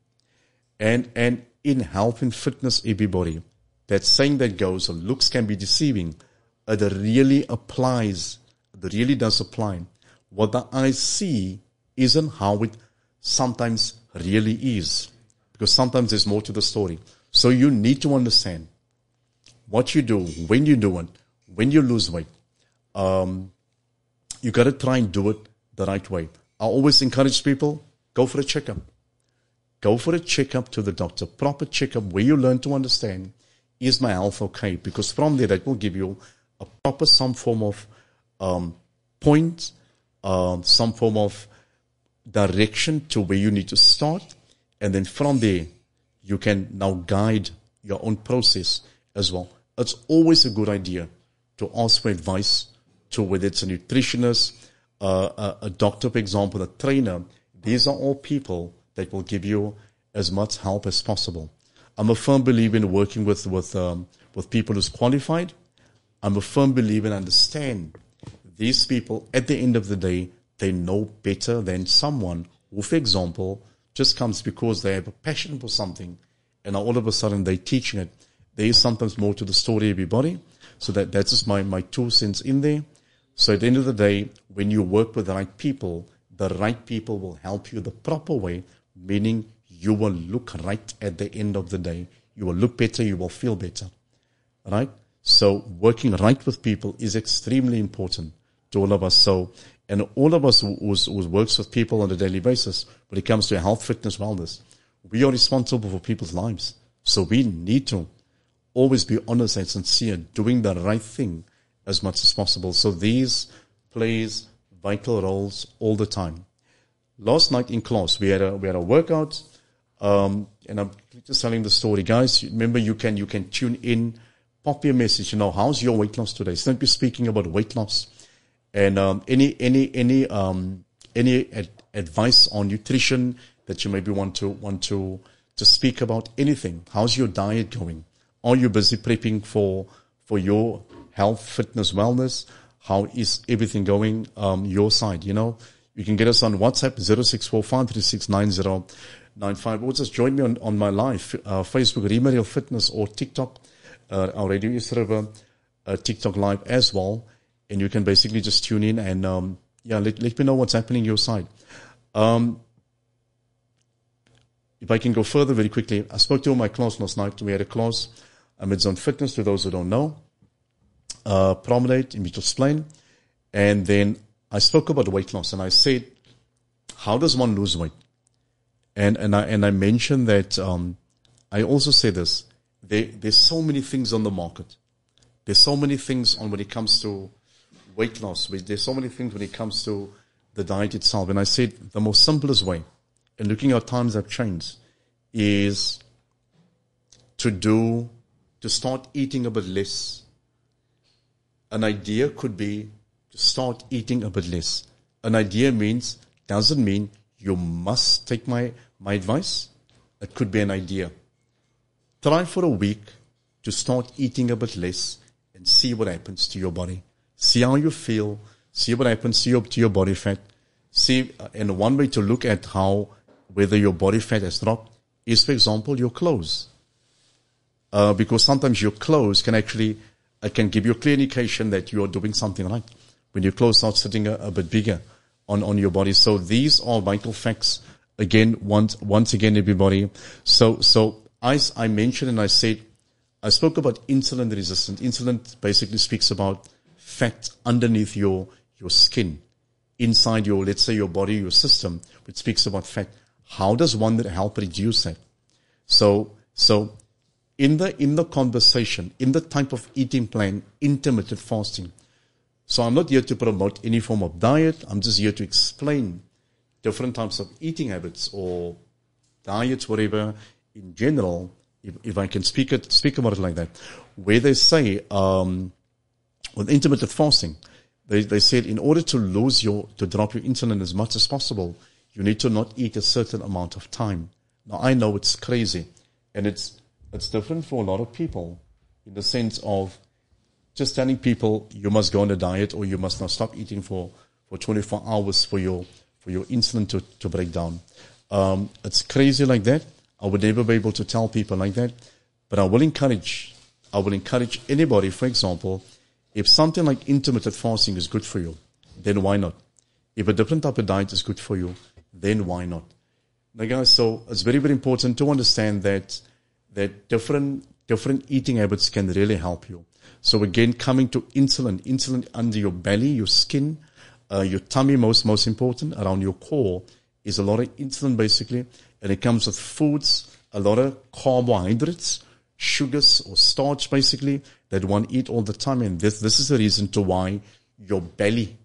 [SPEAKER 6] And in health and fitness, everybody, that saying that goes, looks can be deceiving. It really applies. It really does apply. What the eyes see isn't how it sometimes really is, because sometimes there's more to the story. So you need to understand what you do, when you do it, when you lose weight. You got to try and do it the right way. I always encourage people, go for a checkup. Go for a checkup to the doctor, proper checkup where you learn to understand, is my health okay? Because from there, that will give you a proper, some form of point, some form of direction to where you need to start. And then from there, you can now guide your own process as well. It's always a good idea to ask for advice to whether it's a nutritionist, a doctor, for example, a trainer. These are all people that will give you as much help as possible. I'm a firm believer in working with people who's qualified. I'm a firm believer in understand these people at the end of the day, they know better than someone who, for example, just comes because they have a passion for something and all of a sudden they're teaching it. There is sometimes more to the story, everybody. So that's just my 2 cents in there. So at the end of the day, when you work with the right people will help you the proper way, meaning you will look right at the end of the day. You will look better, you will feel better. Right? So working right with people is extremely important to all of us. So, and all of us who works with people on a daily basis, when it comes to health, fitness, wellness, we are responsible for people's lives. So we need to always be honest and sincere, doing the right thing as much as possible. So these plays vital roles all the time. Last night in class, we had a workout, and I'm just telling the story, guys. Remember, you can tune in, pop your message. How's your weight loss today? So don't be speaking about weight loss, and any advice on nutrition that you maybe want to speak about. Anything. How's your diet going? Are you busy prepping for your health, fitness, wellness? How is everything going your side? You can get us on WhatsApp 0645369095, or just join me on my live Facebook, Reemay Fitness, or TikTok, our Radio East River TikTok live as well. And you can basically just tune in and let me know what's happening your side. If I can go further very quickly, I spoke to my class last night. We had a class, Mid-Zone Fitness, to those who don't know. Promenade, in Mitchell Plain. And then I spoke about weight loss, and I said, how does one lose weight? And I mentioned that I also say this, there's so many things on the market. There's so many things when it comes to weight loss. There's so many things when it comes to the diet itself. And I said the most simplest way, and looking at times have changed, is to start eating a bit less. An idea could be to start eating a bit less. An idea doesn't mean you must take my advice. It could be an idea. Try for a week to start eating a bit less and see what happens to your body. See how you feel. See what happens to your body fat. See, and one way to look at whether your body fat has dropped is, for example, your clothes. Because sometimes your clothes can actually, can give you a clear indication that you are doing something right when your clothes start sitting a bit bigger on your body. So these are vital facts. Again, once again, everybody. So as I mentioned and I spoke about insulin resistance. Insulin basically speaks about fat underneath your skin, inside your, let's say, your body, your system, which speaks about fat. How does one help reduce that? So in the conversation, in the type of eating plan, intermittent fasting. So I'm not here to promote any form of diet. I'm just here to explain different types of eating habits or diets, whatever, in general, if I can speak about it like that, where they say, with intermittent fasting, they said in order to drop your insulin as much as possible, you need to not eat a certain amount of time. Now, I know it's crazy, and it's different for a lot of people in the sense of just telling people you must go on a diet or you must not stop eating for 24 hours for your insulin to break down. It's crazy like that. I would never be able to tell people like that, but I will encourage anybody, for example, if something like intermittent fasting is good for you, then why not? If a different type of diet is good for you, then why not? Now guys, so it's very, very important to understand that different eating habits can really help you. So again, coming to insulin under your belly, your skin, your tummy, most important, around your core, is a lot of insulin basically, and it comes with foods, a lot of carbohydrates, sugars or starch basically, that one eat all the time, and this is the reason to why your belly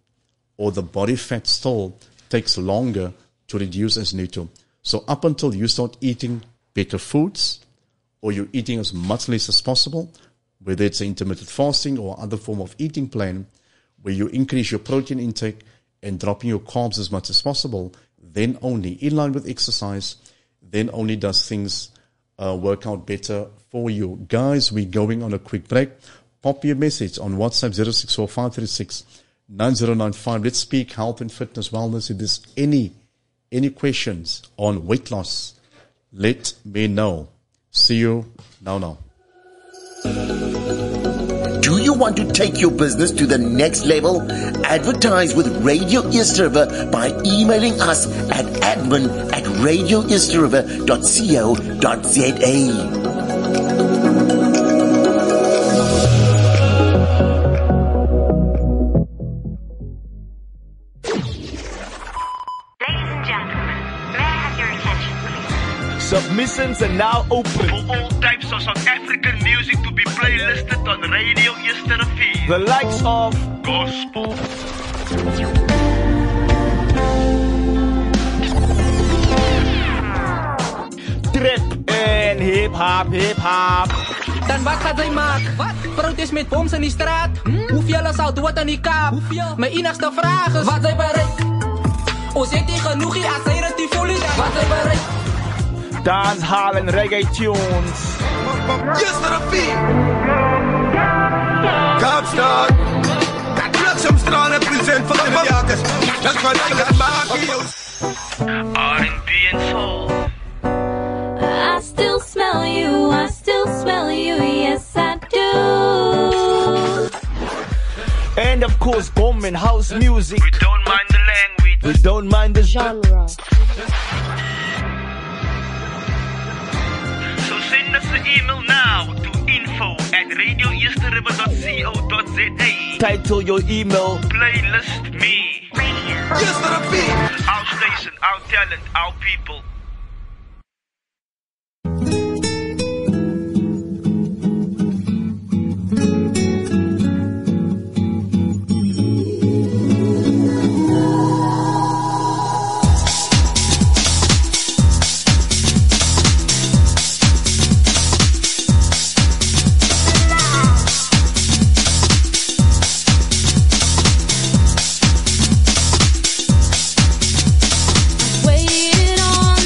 [SPEAKER 6] or the body fat still takes longer to reduce as need to. So up until you start eating better foods, or you're eating as much less as possible, whether it's intermittent fasting or other form of eating plan, where you increase your protein intake and dropping your carbs as much as possible, then only, in line with exercise, then only does things work out better for you. Guys, we're going on a quick break. Pop your message on WhatsApp 0645369095. Let's speak health and fitness, wellness. If there's any questions on weight loss, let me know. See you now.
[SPEAKER 5] Do you want to take your business to the next level? Advertise with Radio East River by emailing us at admin@radioeastriver.co.za.
[SPEAKER 7] Submissions are now open
[SPEAKER 8] for all types of South African music to be playlisted on Radio Easter Feed.
[SPEAKER 7] the likes of
[SPEAKER 8] Gospel,
[SPEAKER 7] trap en hip-hop.
[SPEAKER 9] Dan wat gaat zij maken? Protest met boms in die straat? Hoeveel zou doen aan die kaap? Mijn enigste vraag is: wat zij bereikt? O zit die genoegie als zij het die voelen? Wat zij bereikt?
[SPEAKER 7] Dancehall en reggae tunes.
[SPEAKER 3] Yesterday feed. Kaapstad. Bliksemstraal represent voor de jagers. Dat kan ik het maken.
[SPEAKER 8] R&B and soul.
[SPEAKER 4] I still smell you, yes I do.
[SPEAKER 7] And of course, bomb and house music.
[SPEAKER 8] We don't mind the language.
[SPEAKER 7] We don't mind the genre.
[SPEAKER 8] So send us an email now to info@radioeasterriver.co.za.
[SPEAKER 7] Title your email.
[SPEAKER 8] Playlist me.
[SPEAKER 3] Yesterday feed.
[SPEAKER 8] Our station, our talent, our people.
[SPEAKER 4] Waited on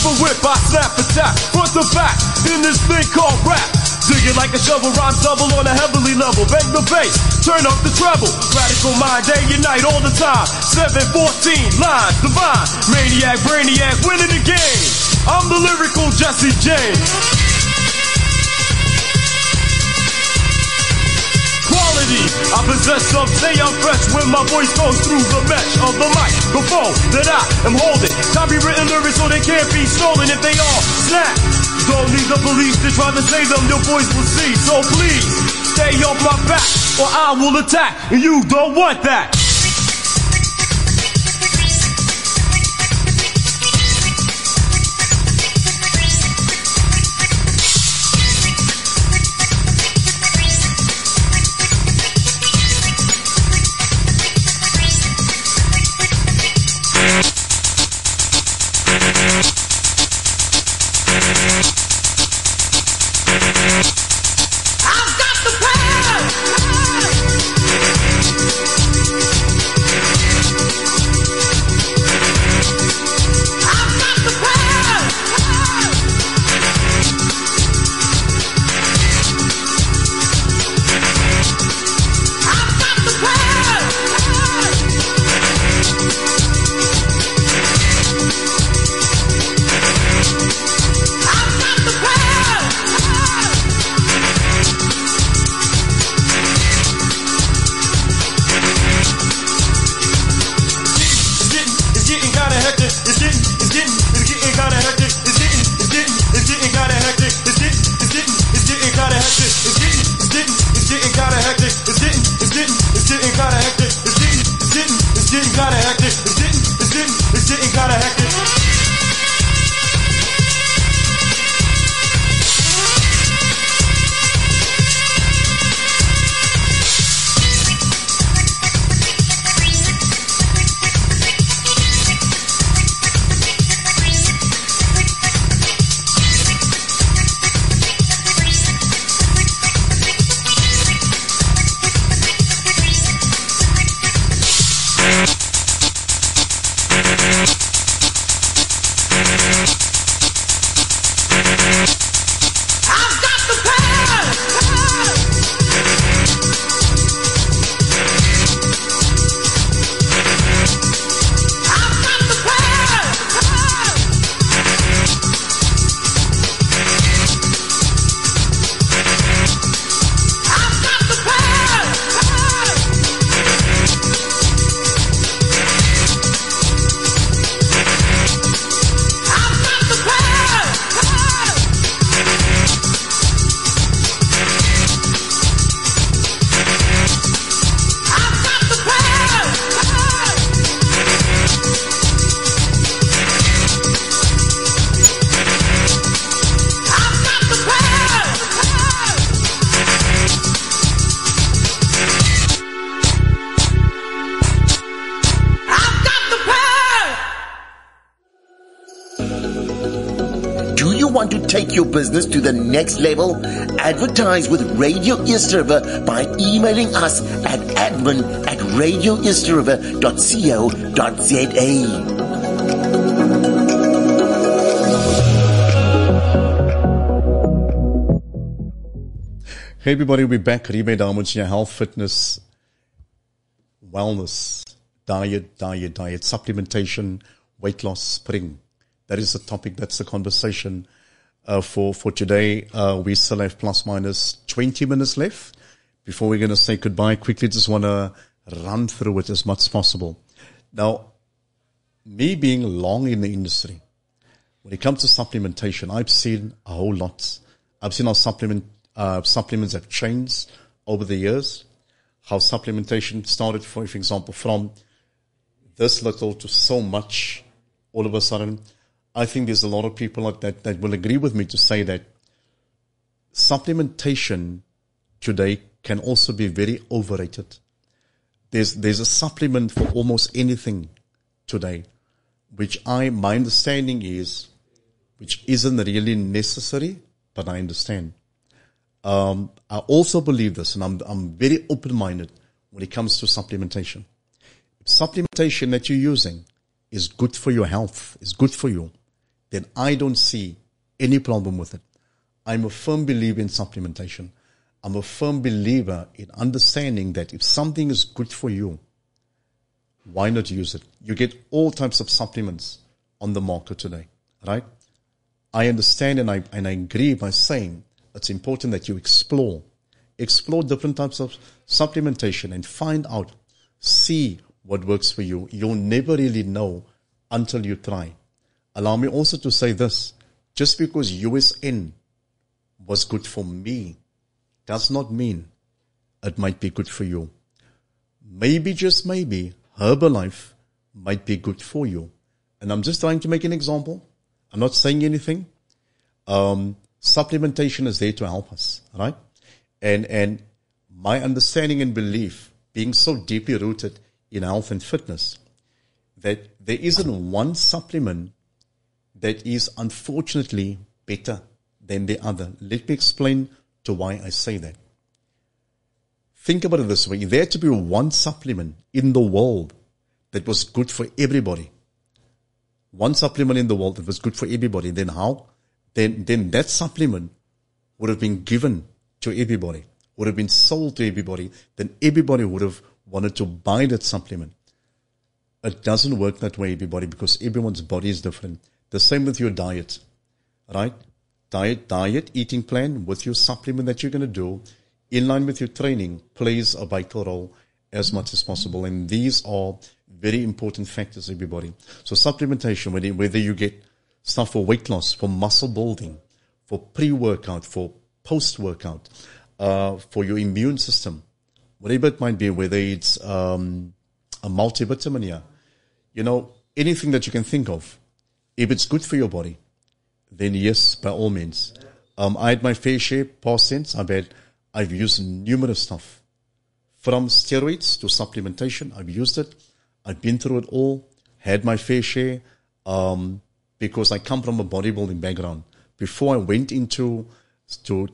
[SPEAKER 7] a whip, I snap attack, front to back, in this thing called rap. Dig it like a shovel, rhyme double on a heavily level. Bang the bass, turn up the treble. Radical mind, day and night, all the time. 714 lines, divine. Maniac, brainiac, winning the game. I'm the lyrical Jesse James. I possess some, say I'm fresh when my voice goes through the mesh of the microphone that I am holding. Copywritten lyrics so they can't be stolen if they all snap. Don't need the police to try to save them, your voice will see. So please, stay off my back or I will attack, and you don't want that.
[SPEAKER 5] Want to take your business to the next level? Advertise with Radio East River by emailing us at admin@radioeastriver.co.za.
[SPEAKER 6] Hey everybody, we're back. Reemay Diamonds here. Health, fitness, wellness, diet, supplementation, weight loss, spring. That is the topic. That's the conversation for today. We still have plus minus 20 minutes left before we're going to say goodbye. Quickly, just want to run through it as much as possible. Now, me being long in the industry, when it comes to supplementation, I've seen a whole lot. I've seen how supplements have changed over the years, how supplementation started, for example, from this little to so much all of a sudden. I think there's a lot of people that will agree with me to say that supplementation today can also be very overrated. There's a supplement for almost anything today, which my understanding is, which isn't really necessary, but I understand. I also believe this, and I'm very open-minded when it comes to supplementation. If supplementation that you're using is good for your health, is good for you, then I don't see any problem with it. I'm a firm believer in supplementation. I'm a firm believer in understanding that if something is good for you, why not use it? You get all types of supplements on the market today, right? I understand and I agree by saying it's important that you explore different types of supplementation and find out, see what works for you. You'll never really know until you try. Allow me also to say this, just because USN was good for me does not mean it might be good for you. Maybe, just maybe, Herbalife might be good for you. And I'm just trying to make an example. I'm not saying anything. Supplementation is there to help us, right? And my understanding and belief, being so deeply rooted in health and fitness, that there isn't one supplement that is unfortunately better than the other. Let me explain to why I say that. Think about it this way. If there had to be one supplement in the world that was good for everybody, one supplement in the world that was good for everybody, then how? Then that supplement would have been given to everybody, would have been sold to everybody, then everybody would have wanted to buy that supplement. It doesn't work that way, everybody, because everyone's body is different. The same with your diet, right? Diet, eating plan with your supplement that you're going to do in line with your training plays a vital role as much as possible. And these are very important factors, everybody. So supplementation, whether you get stuff for weight loss, for muscle building, for pre-workout, for post-workout, for your immune system, whatever it might be, whether it's a multivitamin, anything that you can think of, if it's good for your body, then yes, by all means. I had my fair share, past tense. I've used numerous stuff. From steroids to supplementation, I've used it. I've been through it all, had my fair share, because I come from a bodybuilding background. Before I went into to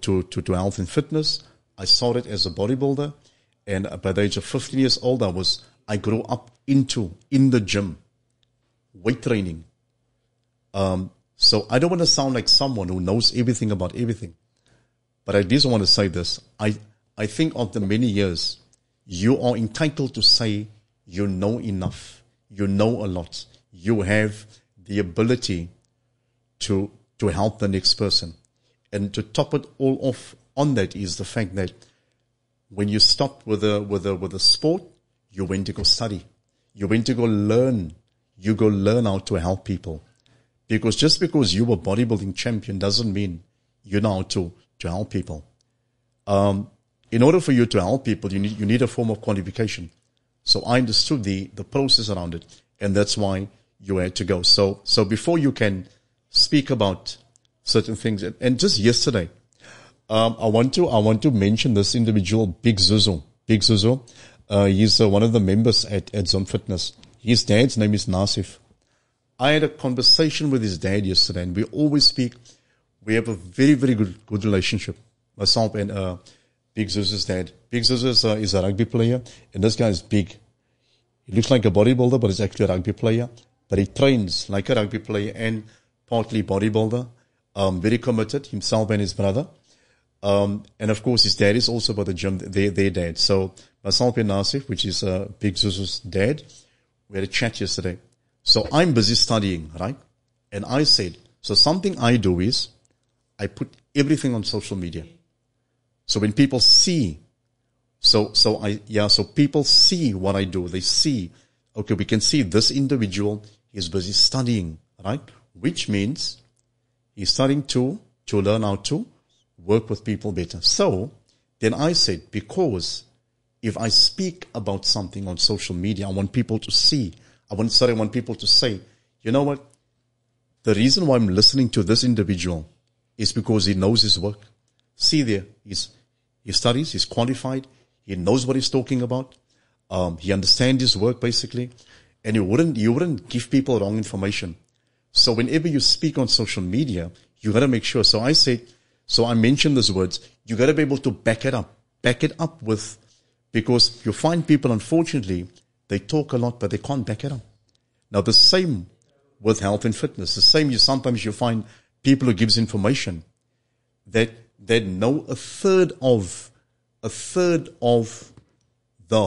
[SPEAKER 6] health and fitness, I started as a bodybuilder, and by the age of 15 years old, I grew up in the gym, weight training. So I don't want to sound like someone who knows everything about everything, but I just want to say this. I think of the many years, you are entitled to say you know enough. You know a lot. You have the ability to help the next person. And to top it all off on that is the fact that when you stopped with a sport, you went to go study. You went to go learn. You go learn how to help people. Because just because you were a bodybuilding champion doesn't mean you know how to help people. In order for you to help people, you need a form of qualification. So I understood the process around it, and that's why you had to go. So before you can speak about certain things, and just yesterday, I want to mention this individual, Big Zuzu. Big Zuzu, he's one of the members at Zone Fitness. His dad's name is Nasif. I had a conversation with his dad yesterday, and we always speak. We have a very, very good relationship. Myself and Big Zuzu's dad. Big Zuzu is a rugby player, and this guy is big. He looks like a bodybuilder, but he's actually a rugby player. But he trains like a rugby player and partly bodybuilder. Very committed, himself and his brother. And of course, his dad is also by the gym, their dad. So myself and Nasif, which is Big Zuzu's dad, we had a chat yesterday. So I'm busy studying, right? And I said, so something I do is I put everything on social media. So when people see, so people see what I do. They see, okay, we can see this individual is busy studying, right? Which means he's starting to learn how to work with people better. So then I said, because if I speak about something on social media, I want people to see. I want people to say, you know what? The reason why I'm listening to this individual is because he knows his work. See there, he studies, he's qualified, he knows what he's talking about, he understands his work basically, and you wouldn't give people wrong information. So whenever you speak on social media, you gotta make sure. So I mentioned these words, you gotta be able to back it up with, because you find people, unfortunately, they talk a lot, but they can't back it up. Now the same with health and fitness. The same, sometimes you find people who gives information that know a third of the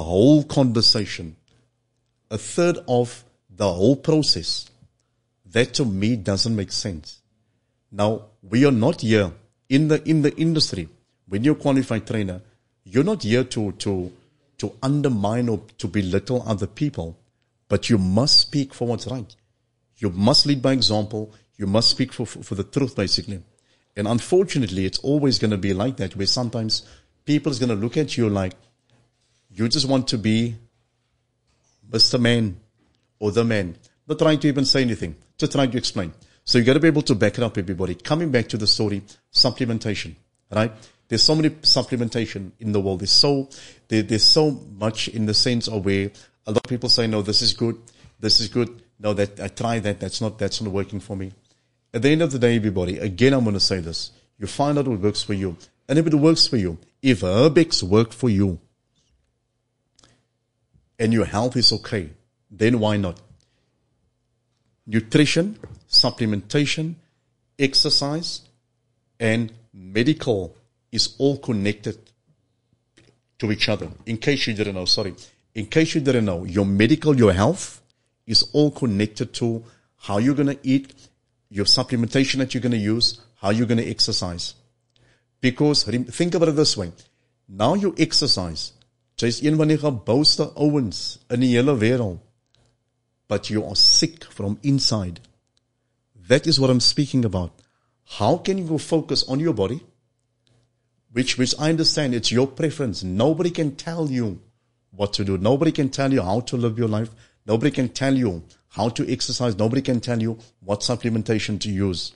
[SPEAKER 6] whole conversation, a third of the whole process. That to me doesn't make sense. Now, we are not here in the industry. When you're a qualified trainer, you're not here to undermine or to belittle other people, but you must speak for what's right. You must lead by example. You must speak for the truth, basically. And unfortunately, it's always going to be like that, where sometimes people is going to look at you like you just want to be Mr. Man or the man. Not trying to even say anything, just trying to explain. So you got to be able to back it up, everybody. Coming back to the story, supplementation, right? There's so many supplementation in the world. There's so much in the sense of where a lot of people say, no, this is good. No, that I tried that. That's not working for me. At the end of the day, everybody, again, I'm going to say this. You find out what works for you. And if it works for you, if Herbex work for you and your health is okay, then why not? Nutrition, supplementation, exercise, and medical is all connected to each other. In case you didn't know, your medical, your health is all connected to how you're going to eat, your supplementation that you're going to use, how you're going to exercise. Because think about it this way. Now you exercise. Jy's een van die gebouwste ouens in die hele wêreld. But you are sick from inside. That is what I'm speaking about. How can you go focus on your body? Which I understand, it's your preference. Nobody can tell you what to do. Nobody can tell you how to live your life. Nobody can tell you how to exercise. Nobody can tell you what supplementation to use.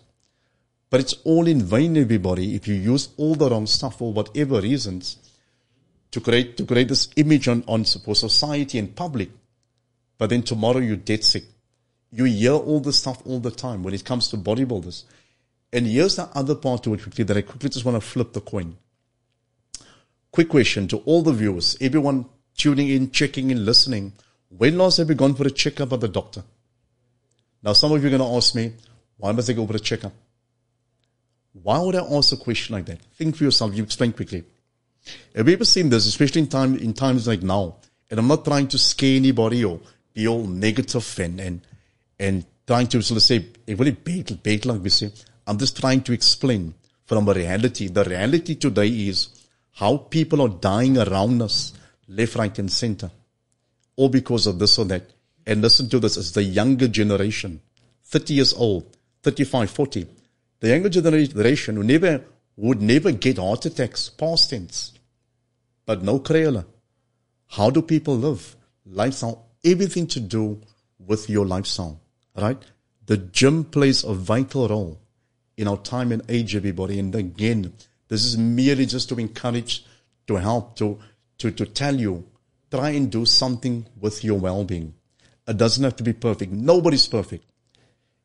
[SPEAKER 6] But it's all in vain, everybody, if you use all the wrong stuff for whatever reasons to create this image for society and public. But then tomorrow you're dead sick. You hear all this stuff all the time when it comes to bodybuilders. And here's the other part to it quickly that I quickly just want to flip the coin. Quick question to all the viewers, everyone tuning in, checking in, listening. When last have you gone for a checkup at the doctor? Now some of you are going to ask me, why must I go for a checkup? Why would I ask a question like that? Think for yourself, you explain quickly. Have you ever seen this, especially in times like now? And I'm not trying to scare anybody or be all negative and trying to sort of say, like we say. I'm just trying to explain from a reality. The reality today is how people are dying around us, left, right, and center. All because of this or that. And listen to this, it's the younger generation, 30 years old, 35, 40. The younger generation would never get heart attacks, past tense. But no Crayola. How do people live? Lifestyle, everything to do with your lifestyle, right? The gym plays a vital role in our time and age, everybody. And again, this is merely just to encourage, to help, to tell you, try and do something with your well-being. It doesn't have to be perfect. Nobody's perfect.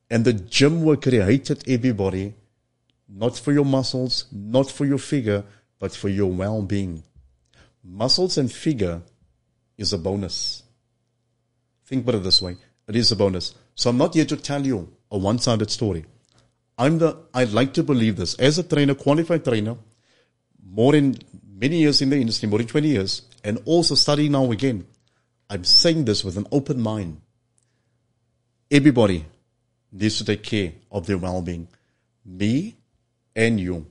[SPEAKER 6] And the gym were created, everybody, not for your muscles, not for your figure, but for your well-being. Muscles and figure is a bonus. Think about it this way. It is a bonus. So I'm not here to tell you a one-sided story. I'd like to believe this. As a trainer, qualified trainer, many years in the industry, more than 20 years, and also studying now again, I'm saying this with an open mind. Everybody needs to take care of their well-being. Me and you.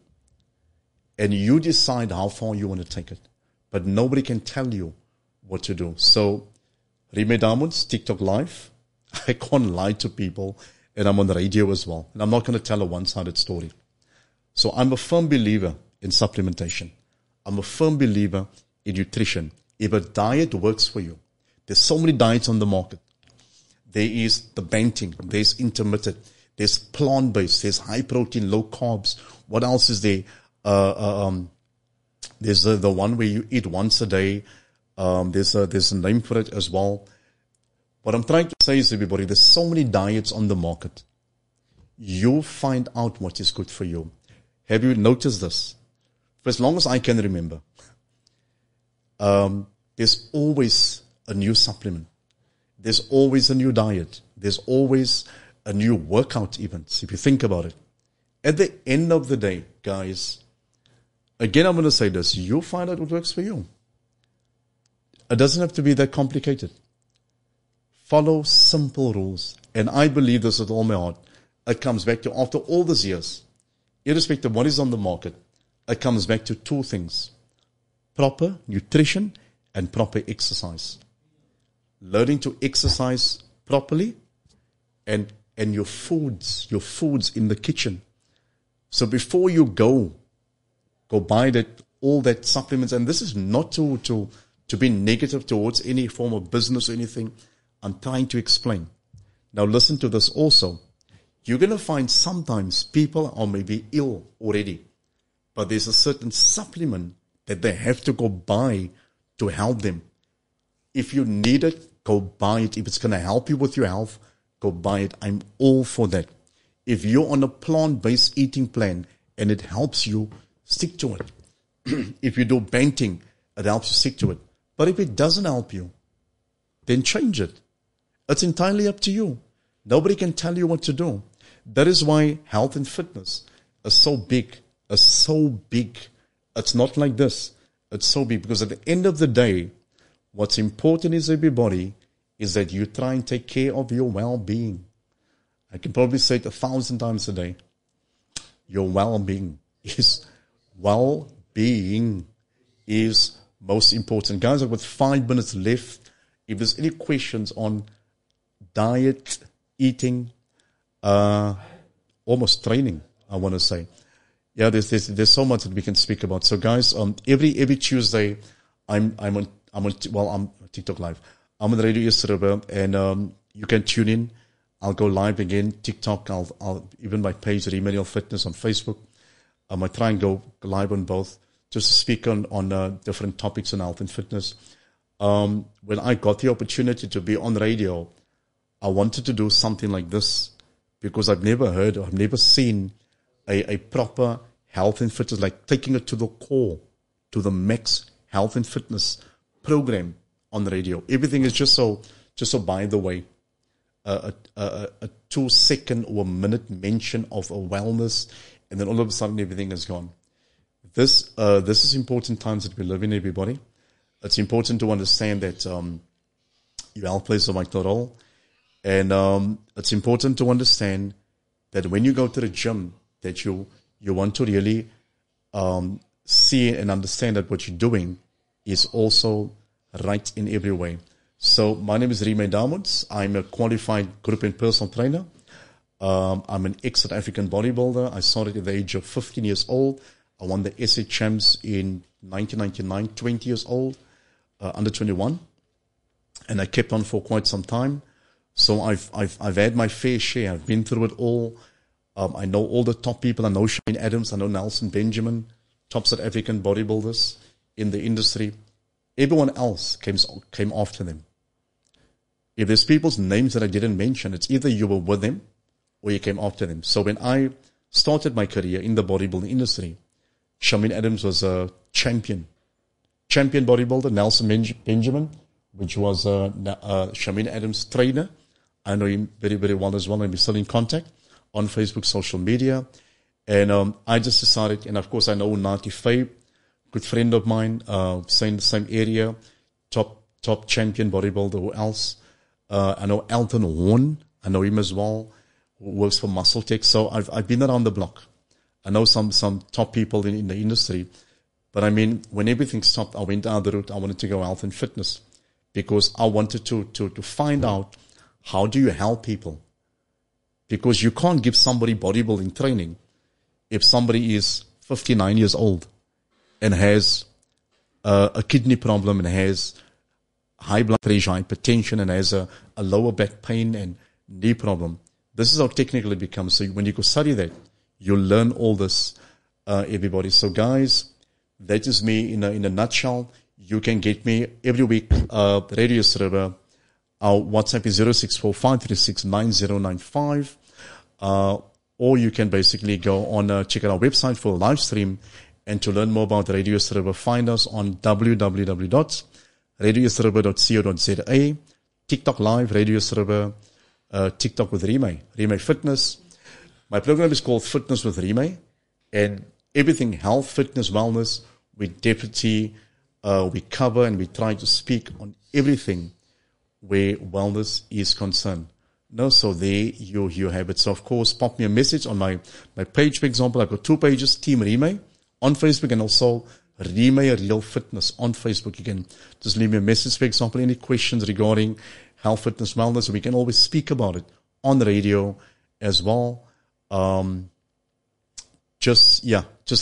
[SPEAKER 6] And you decide how far you want to take it. But nobody can tell you what to do. So, Reemay Diamonds, TikTok Live. I can't lie to people. And I'm on the radio as well. And I'm not going to tell a one-sided story. So I'm a firm believer in supplementation. I'm a firm believer in nutrition. If a diet works for you, there's so many diets on the market. There is the Banting, there's intermittent, there's plant-based, there's high protein, low carbs. What else is there? There's the one where you eat once a day. There's a name for it as well. What I'm trying to say is, everybody, there's so many diets on the market. You find out what is good for you. Have you noticed this? For as long as I can remember, there's always a new supplement. There's always a new diet. There's always a new workout events, if you think about it. At the end of the day, guys, again, I'm going to say this. You find out what works for you. It doesn't have to be that complicated. Follow simple rules. And I believe this with all my heart. It comes back to, after all these years, irrespective of what is on the market, it comes back to two things. Proper nutrition and proper exercise. Learning to exercise properly and your foods in the kitchen. So before you go buy all that supplements, and this is not to be negative towards any form of business or anything. I'm trying to explain. Now listen to this also. You're going to find sometimes people are maybe ill already, but there's a certain supplement that they have to go buy to help them. If you need it, go buy it. If it's going to help you with your health, go buy it. I'm all for that. If you're on a plant-based eating plan and it helps you, stick to it. If you do banting, it helps you, stick to it. But if it doesn't help you, then change it. It's entirely up to you. Nobody can tell you what to do. That is why health and fitness is so big. It's not like this. It's so big because at the end of the day, what's important is everybody is that you try and take care of your well-being. I can probably say it 1,000 times a day. Your well-being is most important. Guys, I've got 5 minutes left. If there's any questions on diet, eating, almost training, I want to say. Yeah, there's so much that we can speak about. So guys, every Tuesday, I'm on TikTok Live. I'm on Radio Yesterday, and you can tune in. I'll go live again. TikTok, I'll even my page, Reemay Fitness on Facebook. I might try and go live on both, just to speak on different topics in health and fitness. When I got the opportunity to be on radio, I wanted to do something like this because I've never seen a proper health and fitness, like taking it to the core, to the max health and fitness program on the radio. Everything is just so by the way, a 2-second or a minute mention of a wellness, and then all of a sudden everything is gone. This is important times that we live in, everybody. It's important to understand that your health plays a vital role. And it's important to understand that when you go to the gym, that you want to really see and understand that what you're doing is also right in every way. So my name is Reemay Damuts. I'm a qualified group and personal trainer. I'm an ex-South African bodybuilder. I started at the age of 15 years old. I won the SA Champs in 1999, 20 years old, under 21. And I kept on for quite some time. So I've had my fair share. I've been through it all. I know all the top people. I know Shane Adams. I know Nelson Benjamin, top South African bodybuilders in the industry. Everyone else came after them. If there's people's names that I didn't mention, it's either you were with them or you came after them. So when I started my career in the bodybuilding industry, Shane Adams was a champion bodybuilder. Nelson Benjamin, which was Shane Adams' trainer. I know him very, very well as well, and we're still in contact on Facebook, social media. And I just decided, and of course I know Nati Faye, good friend of mine, same area, top champion bodybuilder. Who else? I know Elton Horn. I know him as well, who works for Muscle Tech. So I've been around the block. I know some top people in the industry. But I mean, when everything stopped, I went down the route. I wanted to go health and fitness because I wanted to find out how do you help people? Because you can't give somebody bodybuilding training if somebody is 59 years old and has a kidney problem and has high blood pressure, hypertension, and has a lower back pain and knee problem. This is how technical it becomes. So when you go study that, you'll learn all this, everybody. So guys, that is me in a nutshell. You can get me every week, Radio Server. Our WhatsApp is 0645369095. Or you can basically go on, check out our website for a live stream. And to learn more about Radio Server, find us on www.radioserver.co.za, TikTok Live, Radio Server, TikTok with Reemay, Reemay Fitness. My program is called Fitness with Reemay, and everything health, fitness, wellness, we we cover and we try to speak on everything where wellness is concerned. No, so there you have it. So of course, pop me a message on my page, for example. I've got 2 pages, Team Reemay on Facebook, and also Reemay Real Fitness on Facebook. You can just leave me a message, for example, any questions regarding health, fitness, wellness. We can always speak about it on the radio as well. Just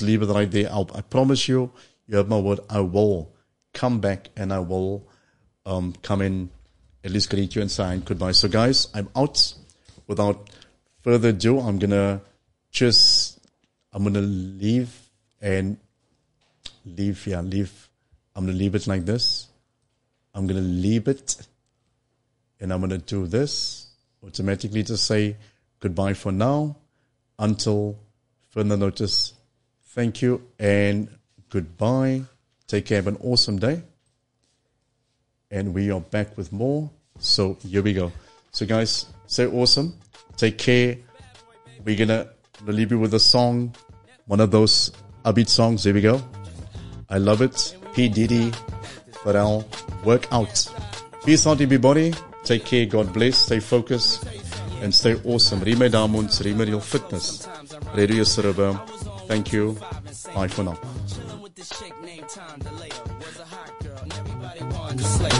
[SPEAKER 6] leave it right there. I promise you have my word, I will come back and I will come in, at least greet you and say goodbye. So guys, I'm out. Without further ado, I'm gonna leave. I'm gonna leave it like this. I'm gonna leave it, and I'm gonna do this automatically to say goodbye for now until further notice. Thank you and goodbye. Take care. Have an awesome day. And we are back with more. So here we go. So guys, stay awesome. Take care. We're gonna leave you with a song, one of those upbeat songs. Here we go. I love it. P. Diddy, Pharrell, work out. Peace out, everybody. Take care. God bless. Stay focused and stay awesome. Reemay Diamonds, Reemay Real Fitness, Radio Server. Thank you. Bye for now.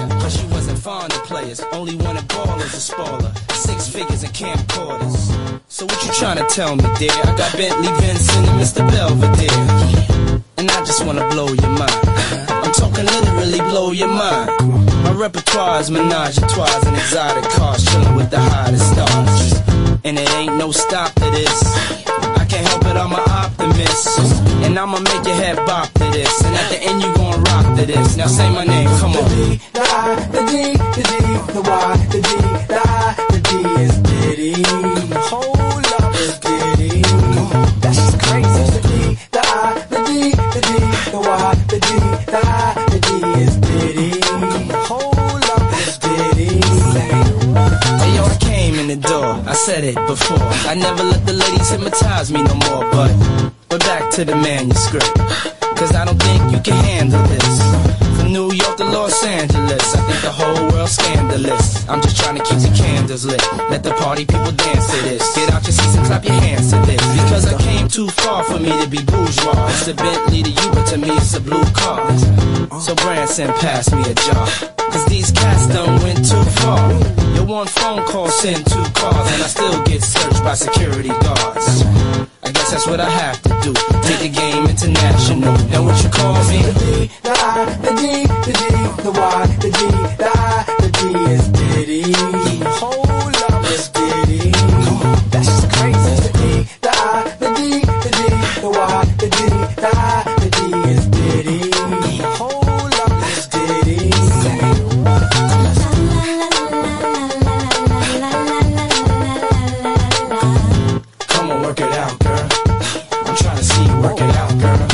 [SPEAKER 10] But she wasn't fond of players, only wanted ballers, a spoiler, 6 figures and camcorders. So what you trying to tell me, dear? I got Bentley, Benson, and Mr. Belvedere, and I just wanna blow your mind. I'm talking literally blow your mind. My repertoire is menage a trois and exotic cars, chilling with the hottest stars. And it ain't no stop to this. I can't help it, I'm an optimist. And I'ma make your head bop to this. And at the end you gon' rock to this. Now say my name, come on.
[SPEAKER 11] The D, the I, the D, the D, the Y, the D, the I, the D is Diddy. Hold up, is Diddy. That's just crazy. The D, the I, the D, the D, the Y, the D, the I, the D is Diddy. Hold up, is Diddy.
[SPEAKER 10] Hey yo, I came in the door, I said it before. I never let the ladies hypnotize me no more, but back to the manuscript, cause I don't think you can handle this. From New York to Los Angeles, I think the whole world's scandalous. I'm just trying to keep the candles lit, let the party people dance to this. Get out your seats and clap your hands to this, because I came too far for me to be bourgeois. It's a Bentley to you, but to me it's a blue car. So Branson, pass me a jar, cause these cats done went too far. Your one phone call send 2 cars, and I still get searched by security guards. I guess that's what I have to do, take the game international. Now what you call me?
[SPEAKER 11] The D, the I, the D, the D, the Y, the D, the I, the D is Diddy. Hold up, is Diddy. That's just crazy. The D, the I, the D, the D, the Y, the D, the I, the D is Diddy. Hold up, is Diddy.
[SPEAKER 10] Come on, work it out, girl. I'm trying to see you work it out, girl.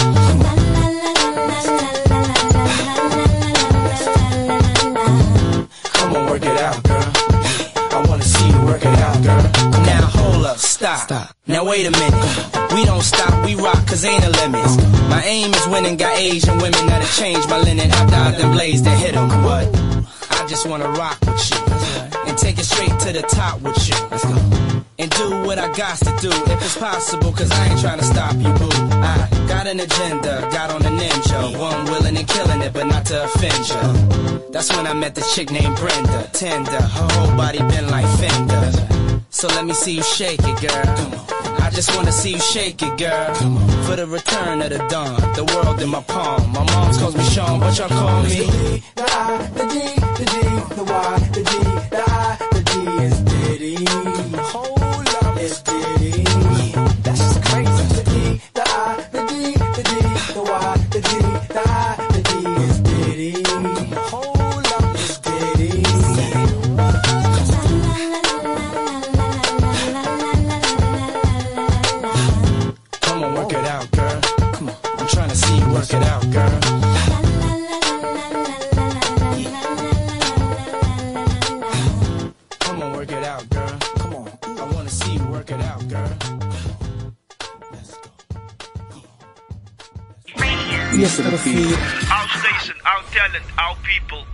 [SPEAKER 10] Come on, work it out, girl. I wanna see you work it out, girl. Now hold up, stop. Now wait a minute. We don't stop, we rock, cause ain't a limits. My aim is winning, got Asian women that'll change my linen after I done blazed and hit 'em. What? I just wanna rock with you and take it straight to the top with you. Let's go. And do what I got to do, if it's possible, cause I ain't trying to stop you, boo. I got an agenda, got on a ninja, one willing and killing it, but not to offend ya. That's when I met the chick named Brenda, tender, her whole body been like Fender. So let me see you shake it, girl. I just wanna see you shake it, girl. For the return of the dawn, the world in my palm. My mom calls me Sean, but y'all call me?
[SPEAKER 11] The D, the I, the D, the D, the Y, the D, the I, the D is Diddy. Hold up, is Diddy. That's just crazy. The D, the I, the D, the D, the Y, the D, the I, the D is Diddy. Hold up, is Diddy.
[SPEAKER 10] Come on, work it out, girl. Come on, I'm trying to see you work it out, girl. Come on, work it out, girl. Work it out, girl.
[SPEAKER 8] Our station, our talent, our people.